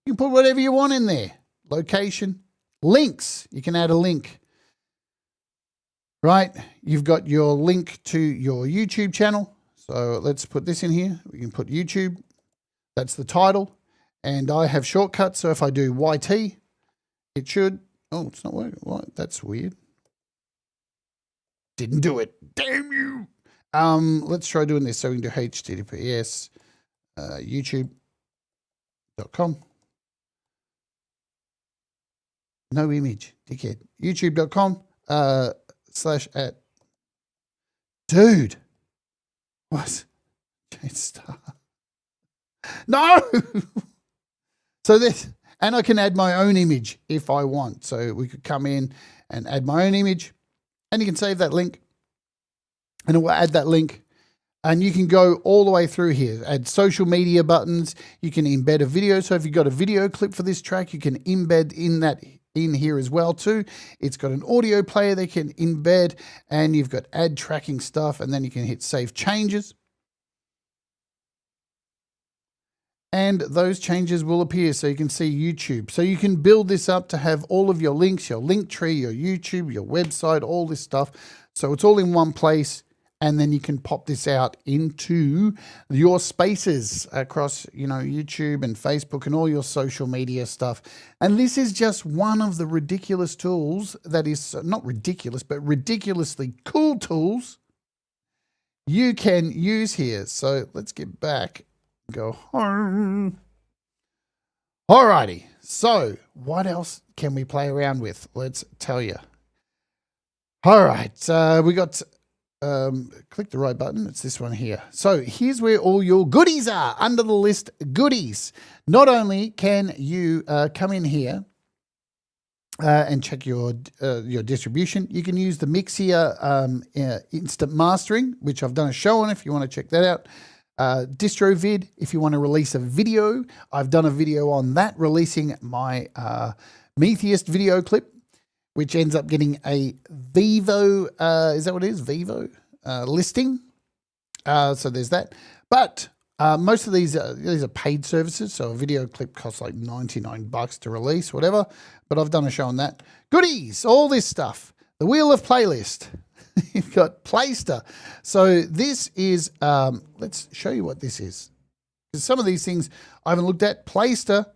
You can put whatever you want in there. Location, links. You can add a link. Right? You've got your link to your YouTube channel. So let's put this in here. We can put YouTube. That's the title. And I have shortcuts. So if I do YT, it should. Oh, it's not working. What? That's weird. Didn't do it. Damn you. Let's try doing this. So we can do HTTPS YouTube.com. No image, dickhead. YouTube.com /@ Dude. What? Jade Starr. No! So this, and I can add my own image if I want. So we could come in and add my own image, and you can save that link, and it will add that link. And you can go all the way through here, add social media buttons. You can embed a video. So if you've got a video clip for this track, you can embed in here as well too. It's got an audio player they can embed, and you've got ad tracking stuff, and then you can hit save changes. And those changes will appear so you can see YouTube. So you can build this up to have all of your links, your link tree, your YouTube, your website, all this stuff. So it's all in one place. And then you can pop this out into your spaces across, YouTube and Facebook and all your social media stuff. And this is just one of the ridiculous tools that is not ridiculous, but ridiculously cool tools you can use here. So let's get back, go home. Alrighty. So what else can we play around with? Let's tell you. All right. We got... click the right button. It's this one here. So here's where all your goodies are, under the list goodies. Not only can you come in here and check your distribution, you can use the mix here, instant mastering, which I've done a show on if you want to check that out. DistroVid, if you want to release a video, I've done a video on that, releasing my Metheist video clip, which ends up getting a Vivo, is that what it is? Vivo listing. So there's that. But most of these are paid services. So a video clip costs like $99 to release, whatever. But I've done a show on that. Goodies, all this stuff. The Wheel of Playlist. You've got Playster. So this is, let's show you what this is. Because some of these things I haven't looked at. Playster.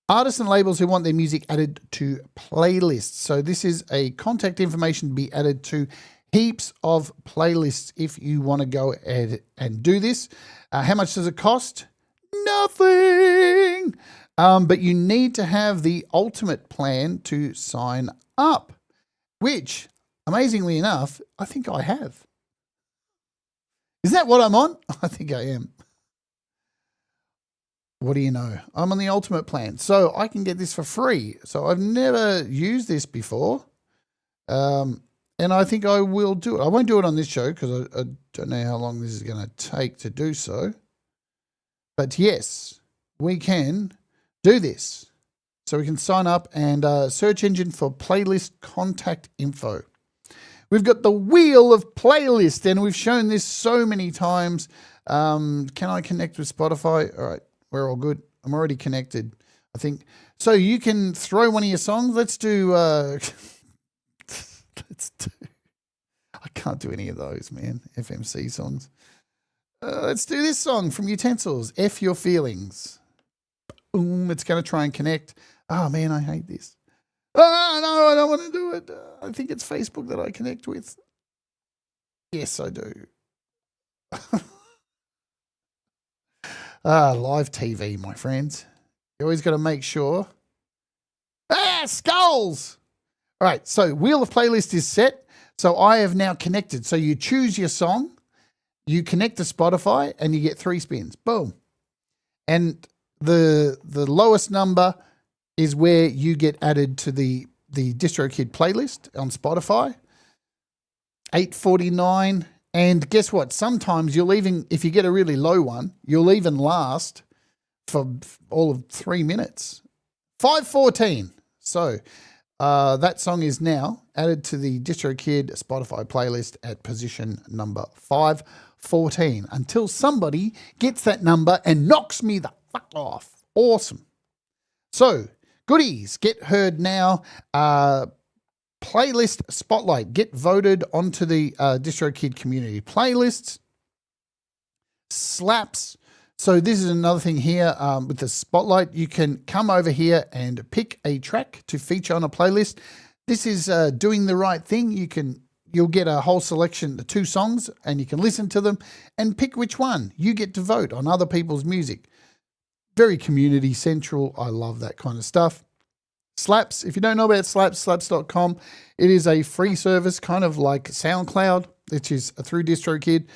Artists and labels who want their music added to playlists. So this is a contact information to be added to heaps of playlists if you want to go ahead and do this. How much does it cost? Nothing. But you need to have the ultimate plan to sign up, which, amazingly enough, I think I have. Is that what I'm on? I think I am. What do you know? I'm on the ultimate plan. So I can get this for free. So I've never used this before. And I think I will do it. I won't do it on this show because I don't know how long this is going to take to do so. But yes, we can do this. So we can sign up and search engine for playlist contact info. We've got the wheel of playlist, and we've shown this so many times. Can I connect with Spotify? All right, we're all good. I'm already connected, I think. So you can throw one of your songs. Let's do... I can't do any of those, man. FMC songs. Let's do this song from Utensils. F Your Feelings. Boom. It's going to try and connect. Oh, man, I hate this. Oh, no, I don't want to do it. I think it's Facebook that I connect with. Yes, I do. Live TV, my friends. You always got to make sure. Skulls! All right, so wheel of playlist is set. So I have now connected. So you choose your song, you connect to Spotify, and you get 3 spins. Boom. And the lowest number is where you get added to the DistroKid playlist on Spotify. $8.49. And guess what? Sometimes you'll even, if you get a really low one, you'll even last for all of 3 minutes. 5.14. So that song is now added to the DistroKid Spotify playlist at position number 514 until somebody gets that number and knocks me the fuck off. Awesome. So, goodies, get heard now. Playlist Spotlight, get voted onto the DistroKid community playlists. Slaps. So this is another thing here with the Spotlight. You can come over here and pick a track to feature on a playlist. This is doing the right thing. You'll get a whole selection of 2 songs and you can listen to them and pick which one. You get to vote on other people's music. Very community central. I love that kind of stuff. Slaps. If you don't know about Slaps, slaps.com. It is a free service, kind of like SoundCloud, which is through DistroKid.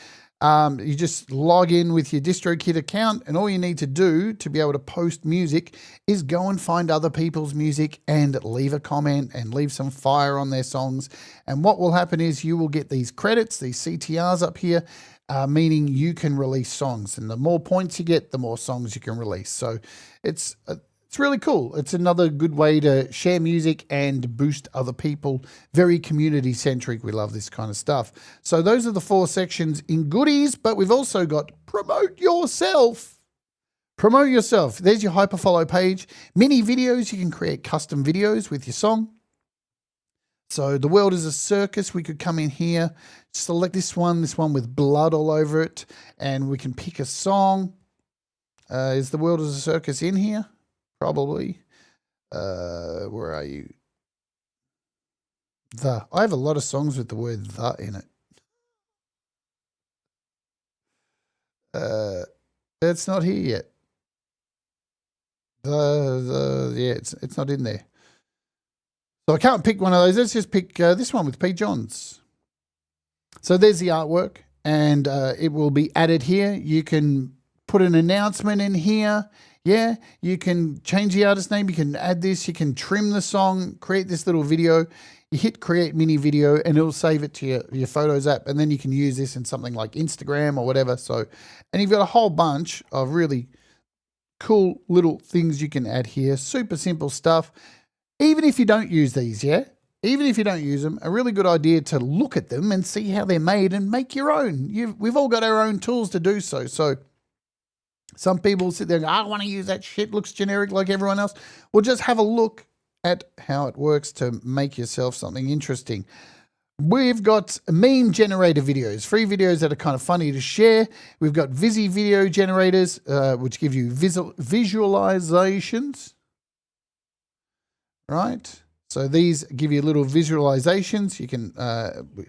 You just log in with your DistroKid account, and all you need to do to be able to post music is go and find other people's music and leave a comment and leave some fire on their songs. And what will happen is you will get these credits, these CTRs up here, meaning you can release songs. And the more points you get, the more songs you can release. So it's really cool. It's another good way to share music and boost other people. Very community-centric. We love this kind of stuff. So those are the 4 sections in goodies, but we've also got promote yourself. Promote yourself. There's your hyperfollow page. Mini videos. You can create custom videos with your song. So the world is a circus. We could come in here, select this one with blood all over it, and we can pick a song. Is the world is a circus in here? Probably. Where are you? I have a lot of songs with the word "the" in it. It's not here yet. Yeah, it's not in there. So I can't pick one of those. Let's just pick this one with P. Johns. So there's the artwork, and it will be added here. You can put an announcement in here. Yeah, you can change the artist name. You can add this. You can trim the song, create this little video. You hit create mini video and it'll save it to your Photos app. And then you can use this in something like Instagram or whatever. So, and you've got a whole bunch of really cool little things you can add here. Super simple stuff. Even if you don't use these, yeah? Even if you don't use them, a really good idea to look at them and see how they're made and make your own. We've all got our own tools to do so. So, some people sit there and go, I want to use that shit, looks generic like everyone else. Well, just have a look at how it works to make yourself something interesting. We've got meme generator videos, free videos that are kind of funny to share. We've got Visi video generators, which give you visualizations, right? So these give you little visualizations. You can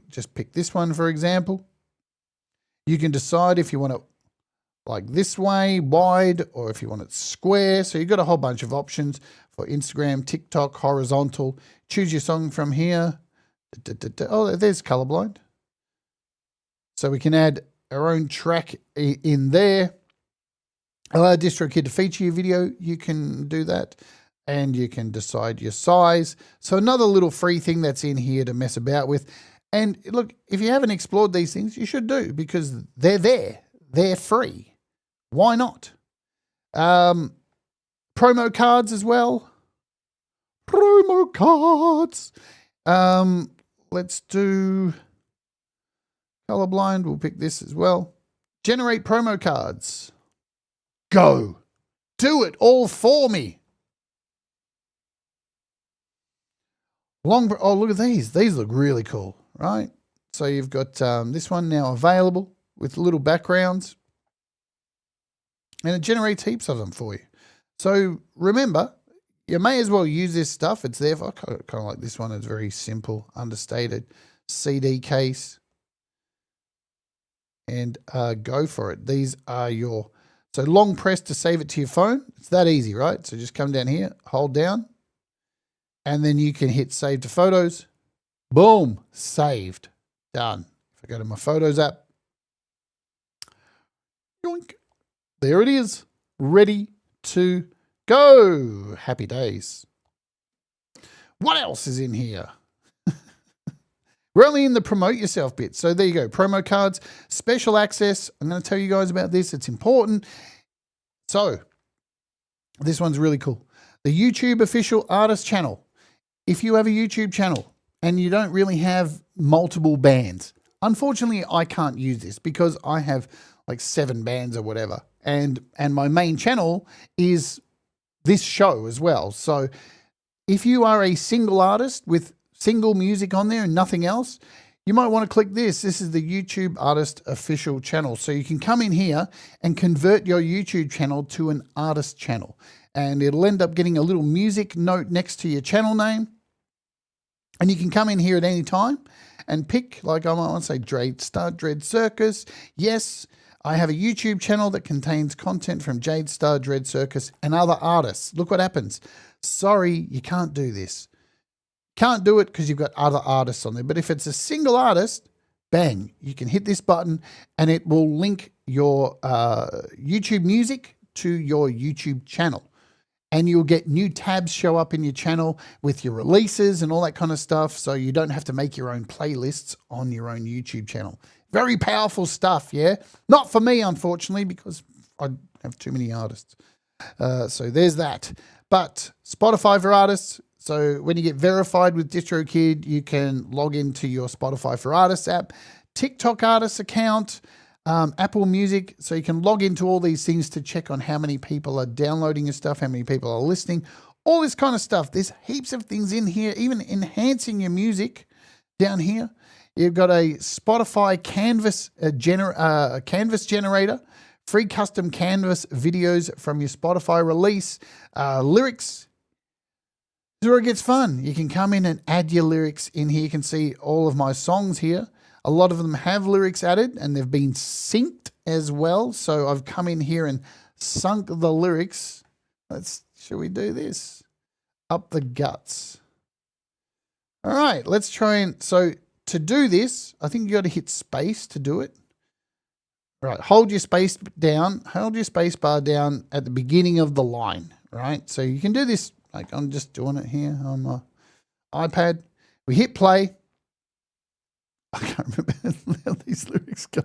just pick this one, for example. You can decide if you want it like this way, wide, or if you want it square. So you've got a whole bunch of options for Instagram, TikTok, horizontal. Choose your song from here. Oh, there's Colourblind. So we can add our own track in there. Allow DistroKid to feature your video. You can do that. and you can decide your size. So another little free thing that's in here to mess about with. And look, if you haven't explored these things, you should do, because they're there. They're free. Why not? Promo cards as well. Promo cards. Let's do Colourblind. We'll pick this as well. Generate promo cards. Go. Do it all for me. Oh, look at these. These look really cool, right? So you've got this one now available with little backgrounds. And it generates heaps of them for you. So remember, you may as well use this stuff. It's there. I kind of like this one. It's very simple, understated CD case. And go for it. These are your... So long press to save it to your phone. It's that easy, right? So just come down here, hold down, and then you can hit save to photos. Boom, saved, done. If I go to my photos app, yoink, there it is, ready to go. Happy days. What else is in here? We're only in the promote yourself bit. So there you go. Promo cards, special access. I'm going to tell you guys about this. It's important. So this one's really cool. The YouTube official artist channel. If you have a YouTube channel and you don't really have multiple bands, unfortunately, I can't use this because I have like 7 bands or whatever. And my main channel is this show as well. So if you are a single artist with single music on there and nothing else, you might want to click this. This is the YouTube artist official channel. So you can come in here and convert your YouTube channel to an artist channel. And it'll end up getting a little music note next to your channel name. And you can come in here at any time and pick, like I might want to say, Jade, Starr, Dread, Circus. Yes, I have a YouTube channel that contains content from Jade, Starr, Dread, Circus, and other artists. Look what happens. Sorry, you can't do this. Can't do it because you've got other artists on there. But if it's a single artist, bang, you can hit this button and it will link your YouTube music to your YouTube channel. And you'll get new tabs show up in your channel with your releases and all that kind of stuff. So you don't have to make your own playlists on your own YouTube channel. Very powerful stuff, yeah? Not for me, unfortunately, because I have too many artists. So there's that. But Spotify for artists. So when you get verified with DistroKid, you can log into your Spotify for Artists app, TikTok artist account, Apple Music. So you can log into all these things to check on how many people are downloading your stuff, how many people are listening, all this kind of stuff. There's heaps of things in here, even enhancing your music down here. You've got a Spotify canvas generator, free custom canvas videos from your Spotify release, lyrics. This is where it gets fun. You can come in and add your lyrics in here. You can see all of my songs here. A lot of them have lyrics added and they've been synced as well. So I've come in here and sunk the lyrics. Should we do this? Up the guts. All right, let's try and, so to do this, I think you got to hit space to do it. Right, hold your space bar down at the beginning of the line, right? So you can do this. Like I'm just doing it here on my iPad. We hit play. I can't remember how these lyrics go.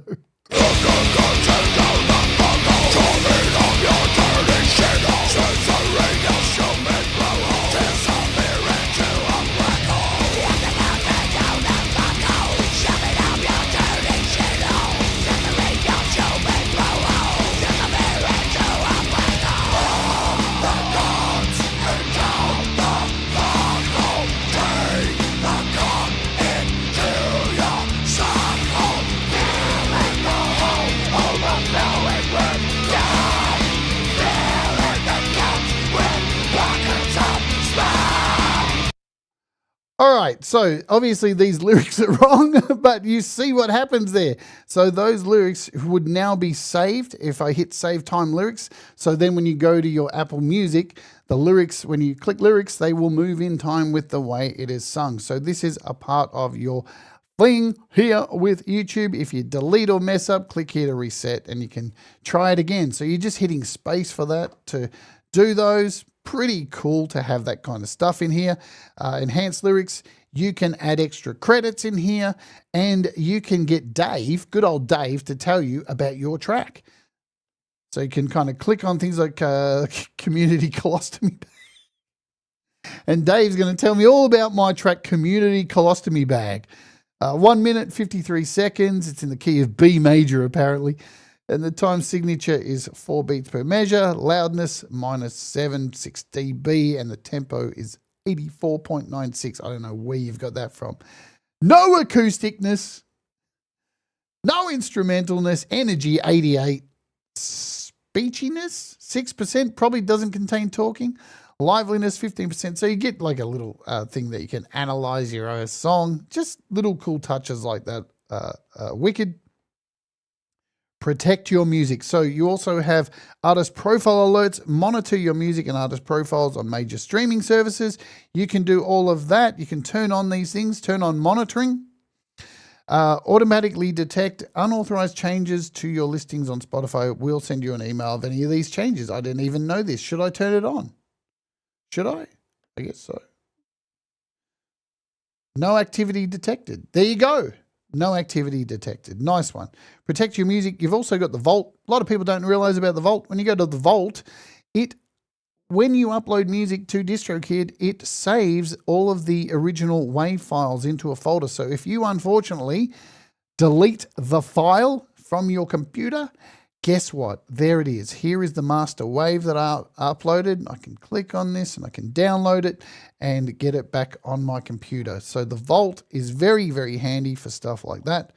All right, so obviously these lyrics are wrong, but you see what happens there. So those lyrics would now be saved if I hit save time lyrics. So then when you go to your Apple Music, the lyrics, when you click lyrics, they will move in time with the way it is sung. So this is a part of your thing here with YouTube. If you delete or mess up, click here to reset and you can try it again. So you're just hitting space for that to do those. Pretty cool to have that kind of stuff in here. Enhanced lyrics. You can add extra credits in here, and you can get Dave, good old Dave, to tell you about your track. So you can kind of click on things like Community Colostomy. And Dave's going to tell me all about my track, Community Colostomy Bag. 1 minute, 53 seconds. It's in the key of B major, apparently. And the time signature is 4 beats per measure. Loudness, -7, 6 dB. And the tempo is 84.96. I don't know where you've got that from. No acousticness. No instrumentalness. Energy, 88. Speechiness, 6%. Probably doesn't contain talking. Liveliness, 15%. So you get like a little thing that you can analyze your own song. Just little cool touches like that. Wicked. Protect your music. So you also have artist profile alerts, monitor your music and artist profiles on major streaming services. You can do all of that. You can turn on these things, turn on monitoring, automatically detect unauthorized changes to your listings on Spotify. We'll send you an email of any of these changes. I didn't even know this. Should I turn it on? Should I? I guess so. No activity detected. There you go. No activity detected. Nice one. Protect your music. You've also got the vault. A lot of people don't realize about the vault. When you go to the vault, when you upload music to DistroKid, it saves all of the original WAV files into a folder. So if you unfortunately delete the file from your computer, guess what? There it is. Here is the master WAV that I uploaded. I can click on this and I can download it and get it back on my computer. So the vault is very, very handy for stuff like that.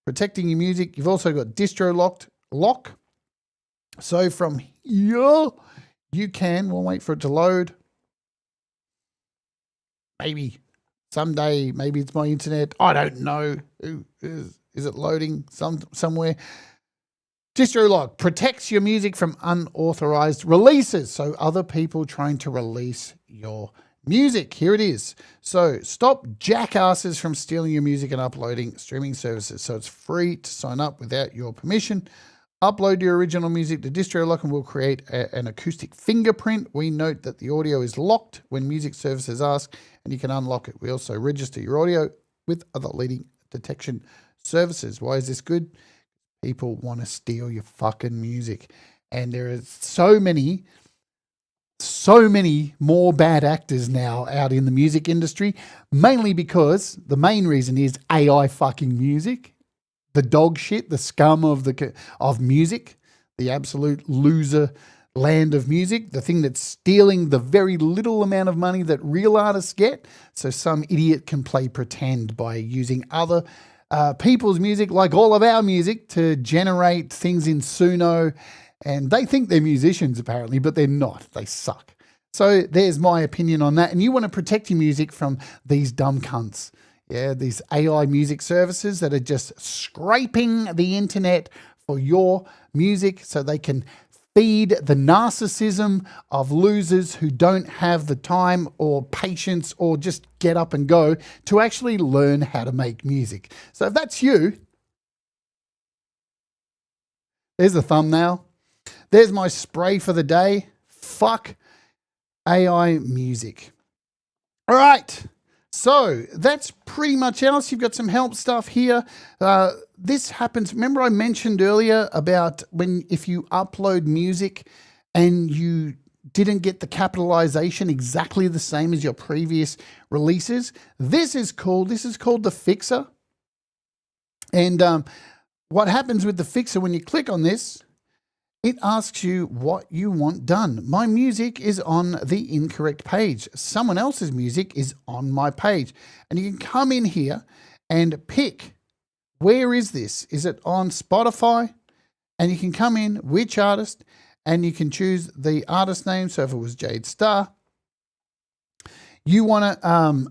Protecting your music. You've also got distro lock. So from here, you can, we'll wait for it to load. Maybe someday, maybe it's my internet. I don't know. Is it loading somewhere? Distro lock protects your music from unauthorized releases. So other people trying to release your music. Here it is. So stop jackasses from stealing your music and uploading streaming services. So it's free to sign up without your permission. Upload your original music to DistroLock and we'll create an acoustic fingerprint. We note that the audio is locked when music services ask, and you can unlock it. We also register your audio with other leading detection services. Why is this good? People want to steal your fucking music. And there are so many more bad actors now out in the music industry, mainly because the main reason is AI fucking music. The dog shit, the scum of music, the absolute loser land of music, the thing that's stealing the very little amount of money that real artists get. So some idiot can play pretend by using other people's music, like all of our music, to generate things in Suno. And they think they're musicians apparently, but they're not. They suck. So there's my opinion on that. And you want to protect your music from these dumb cunts. Yeah, these AI music services that are just scraping the internet for your music so they can feed the narcissism of losers who don't have the time or patience or just get up and go to actually learn how to make music. So if that's you, there's the thumbnail. There's my spray for the day. Fuck AI music. All right. So that's pretty much else. You've got some help stuff here. This happens. Remember I mentioned earlier about if you upload music and you didn't get the capitalization exactly the same as your previous releases. This is called the fixer. And what happens with the fixer when you click on this, it asks you what you want done. My music is on the incorrect page. Someone else's music is on my page. And you can come in here and pick, where is this? Is it on Spotify? And you can come in, which artist, and you can choose the artist name. So if it was Jade Starr, you want to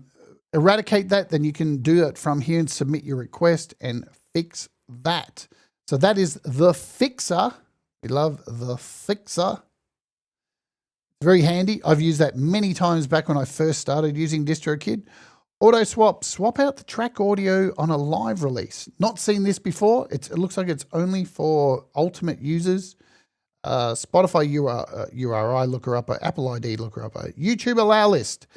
eradicate that, then you can do it from here and submit your request and fix that. So that is the fixer. We love the fixer. Very handy. I've used that many times back when I first started using DistroKid. Auto swap. Swap out the track audio on a live release. Not seen this before. It looks like it's only for ultimate users. Spotify URI, look her up, Apple ID, look her up, YouTube allow list.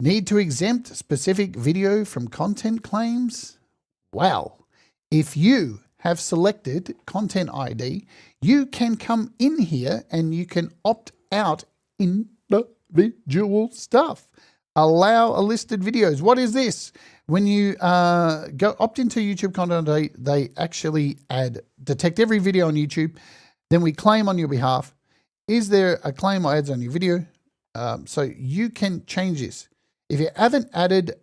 Need to exempt specific video from content claims? Well, if you have selected content ID, you can come in here and you can opt out individual stuff. Allow a listed videos. What is this? When you go opt into YouTube content, they actually detect every video on YouTube. Then we claim on your behalf. Is there a claim or ads on your video? So you can change this. If you haven't added,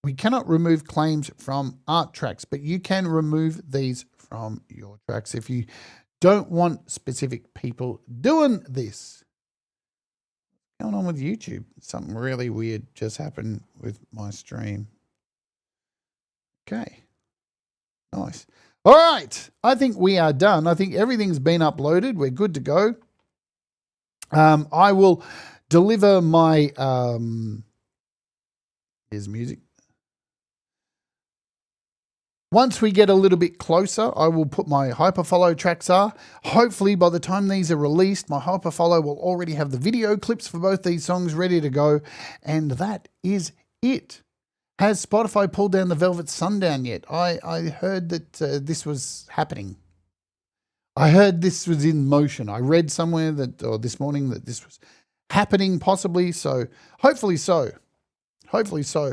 we cannot remove claims from art tracks, but you can remove these from your tracks if you don't want specific people doing this. What's going on with YouTube? Something really weird just happened with my stream. Okay. Nice. All right. I think we are done. I think everything's been uploaded. We're good to go. I will deliver my, here's music. Once we get a little bit closer, I will put my hyperfollow tracks are. Hopefully by the time these are released, my hyperfollow will already have the video clips for both these songs ready to go. And that is it. Has Spotify pulled down the Velvet Sundown yet? I heard that this was happening. I heard this was in motion. I read somewhere that, or this morning, that this was happening possibly. So hopefully so. Hopefully so.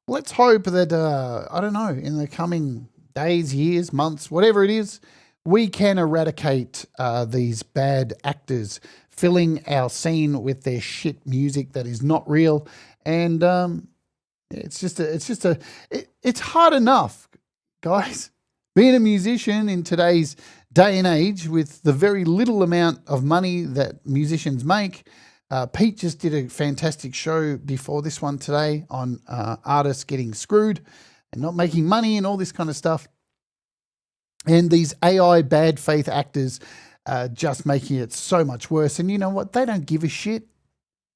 Let's hope that, I don't know, in the coming days, years, months, whatever it is, we can eradicate these bad actors filling our scene with their shit music that is not real. And it's hard enough, guys, being a musician in today's day and age with the very little amount of money that musicians make. Pete just did a fantastic show before this one today on artists getting screwed and not making money and all this kind of stuff. And these AI bad faith actors just making it so much worse. And you know what? They don't give a shit.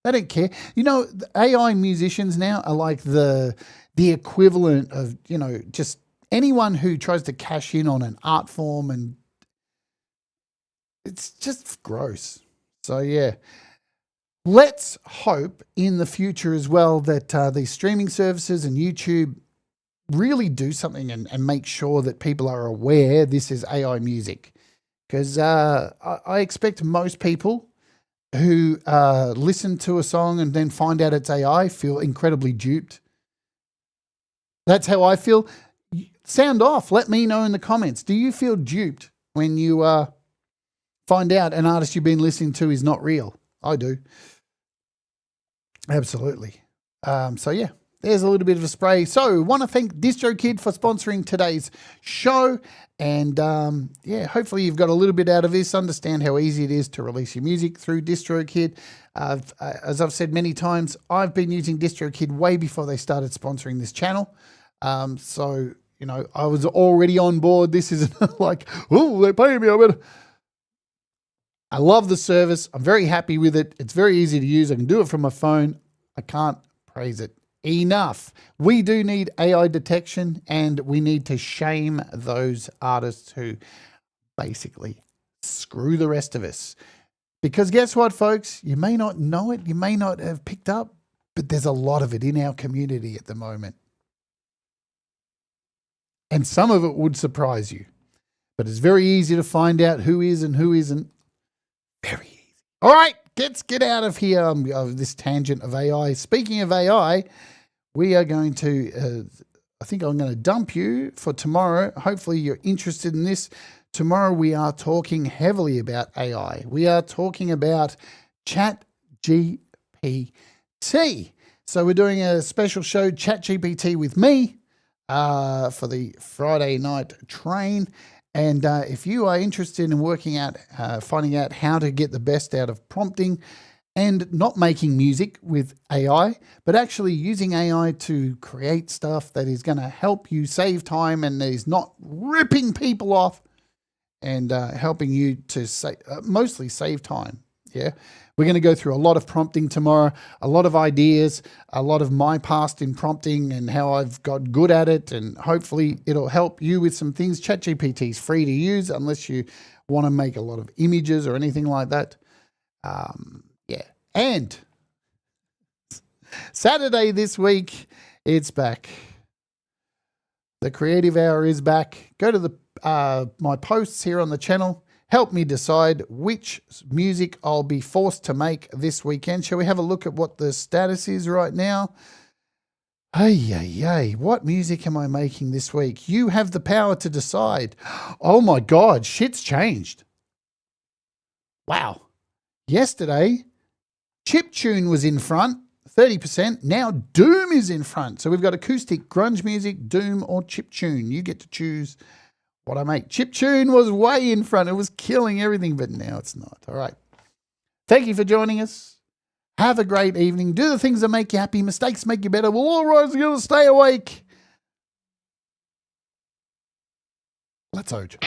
They don't care. You know, the AI musicians now are like the equivalent of, you know, just anyone who tries to cash in on an art form, and it's just gross. So, yeah. Let's hope in the future as well that these streaming services and YouTube really do something and make sure that people are aware this is AI music. Because I expect most people who listen to a song and then find out it's AI feel incredibly duped. That's how I feel. Sound off. Let me know in the comments. Do you feel duped when you find out an artist you've been listening to is not real? I do. Absolutely. So, yeah, there's a little bit of a spray. So, want to thank DistroKid for sponsoring today's show. And, yeah, hopefully you've got a little bit out of this. Understand how easy it is to release your music through DistroKid. As I've said many times, I've been using DistroKid way before they started sponsoring this channel. So, you know, I was already on board. This isn't like, oh, they're paying me. I love the service. I'm very happy with it. It's very easy to use. I can do it from my phone. I can't praise it enough. We do need AI detection, and we need to shame those artists who basically screw the rest of us. Because guess what, folks? You may not know it. You may not have picked up, but there's a lot of it in our community at the moment. And some of it would surprise you. But it's very easy to find out who is and who isn't. Very easy. All right, let's get out of here of this tangent of AI. Speaking of AI, we are going to, I think I'm going to dump you for tomorrow. Hopefully you're interested in this. Tomorrow we are talking heavily about AI. We are talking about ChatGPT. So we're doing a special show, ChatGPT with me, for the Friday night train. And if you are interested in working out, finding out how to get the best out of prompting and not making music with AI, but actually using AI to create stuff that is going to help you save time and is not ripping people off and helping you to mostly save time. Yeah. We're going to go through a lot of prompting tomorrow, a lot of ideas, a lot of my past in prompting and how I've got good at it. And hopefully it'll help you with some things. ChatGPT is free to use unless you want to make a lot of images or anything like that, yeah. And Saturday this week, it's back. The Creative Hour is back. Go to the my posts here on the channel. Help me decide which music I'll be forced to make this weekend. Shall we have a look at what the status is right now? Hey, what music am I making this week? You have the power to decide. Oh my God, shit's changed. Wow. Yesterday, chiptune was in front, 30%. Now doom is in front. So we've got acoustic, grunge music, doom, or chiptune. You get to choose what I make. Chiptune was way in front. It was killing everything, but now it's not. All right. Thank you for joining us. Have a great evening. Do the things that make you happy. Mistakes make you better. We'll all rise together. Stay awake. Let's Oj.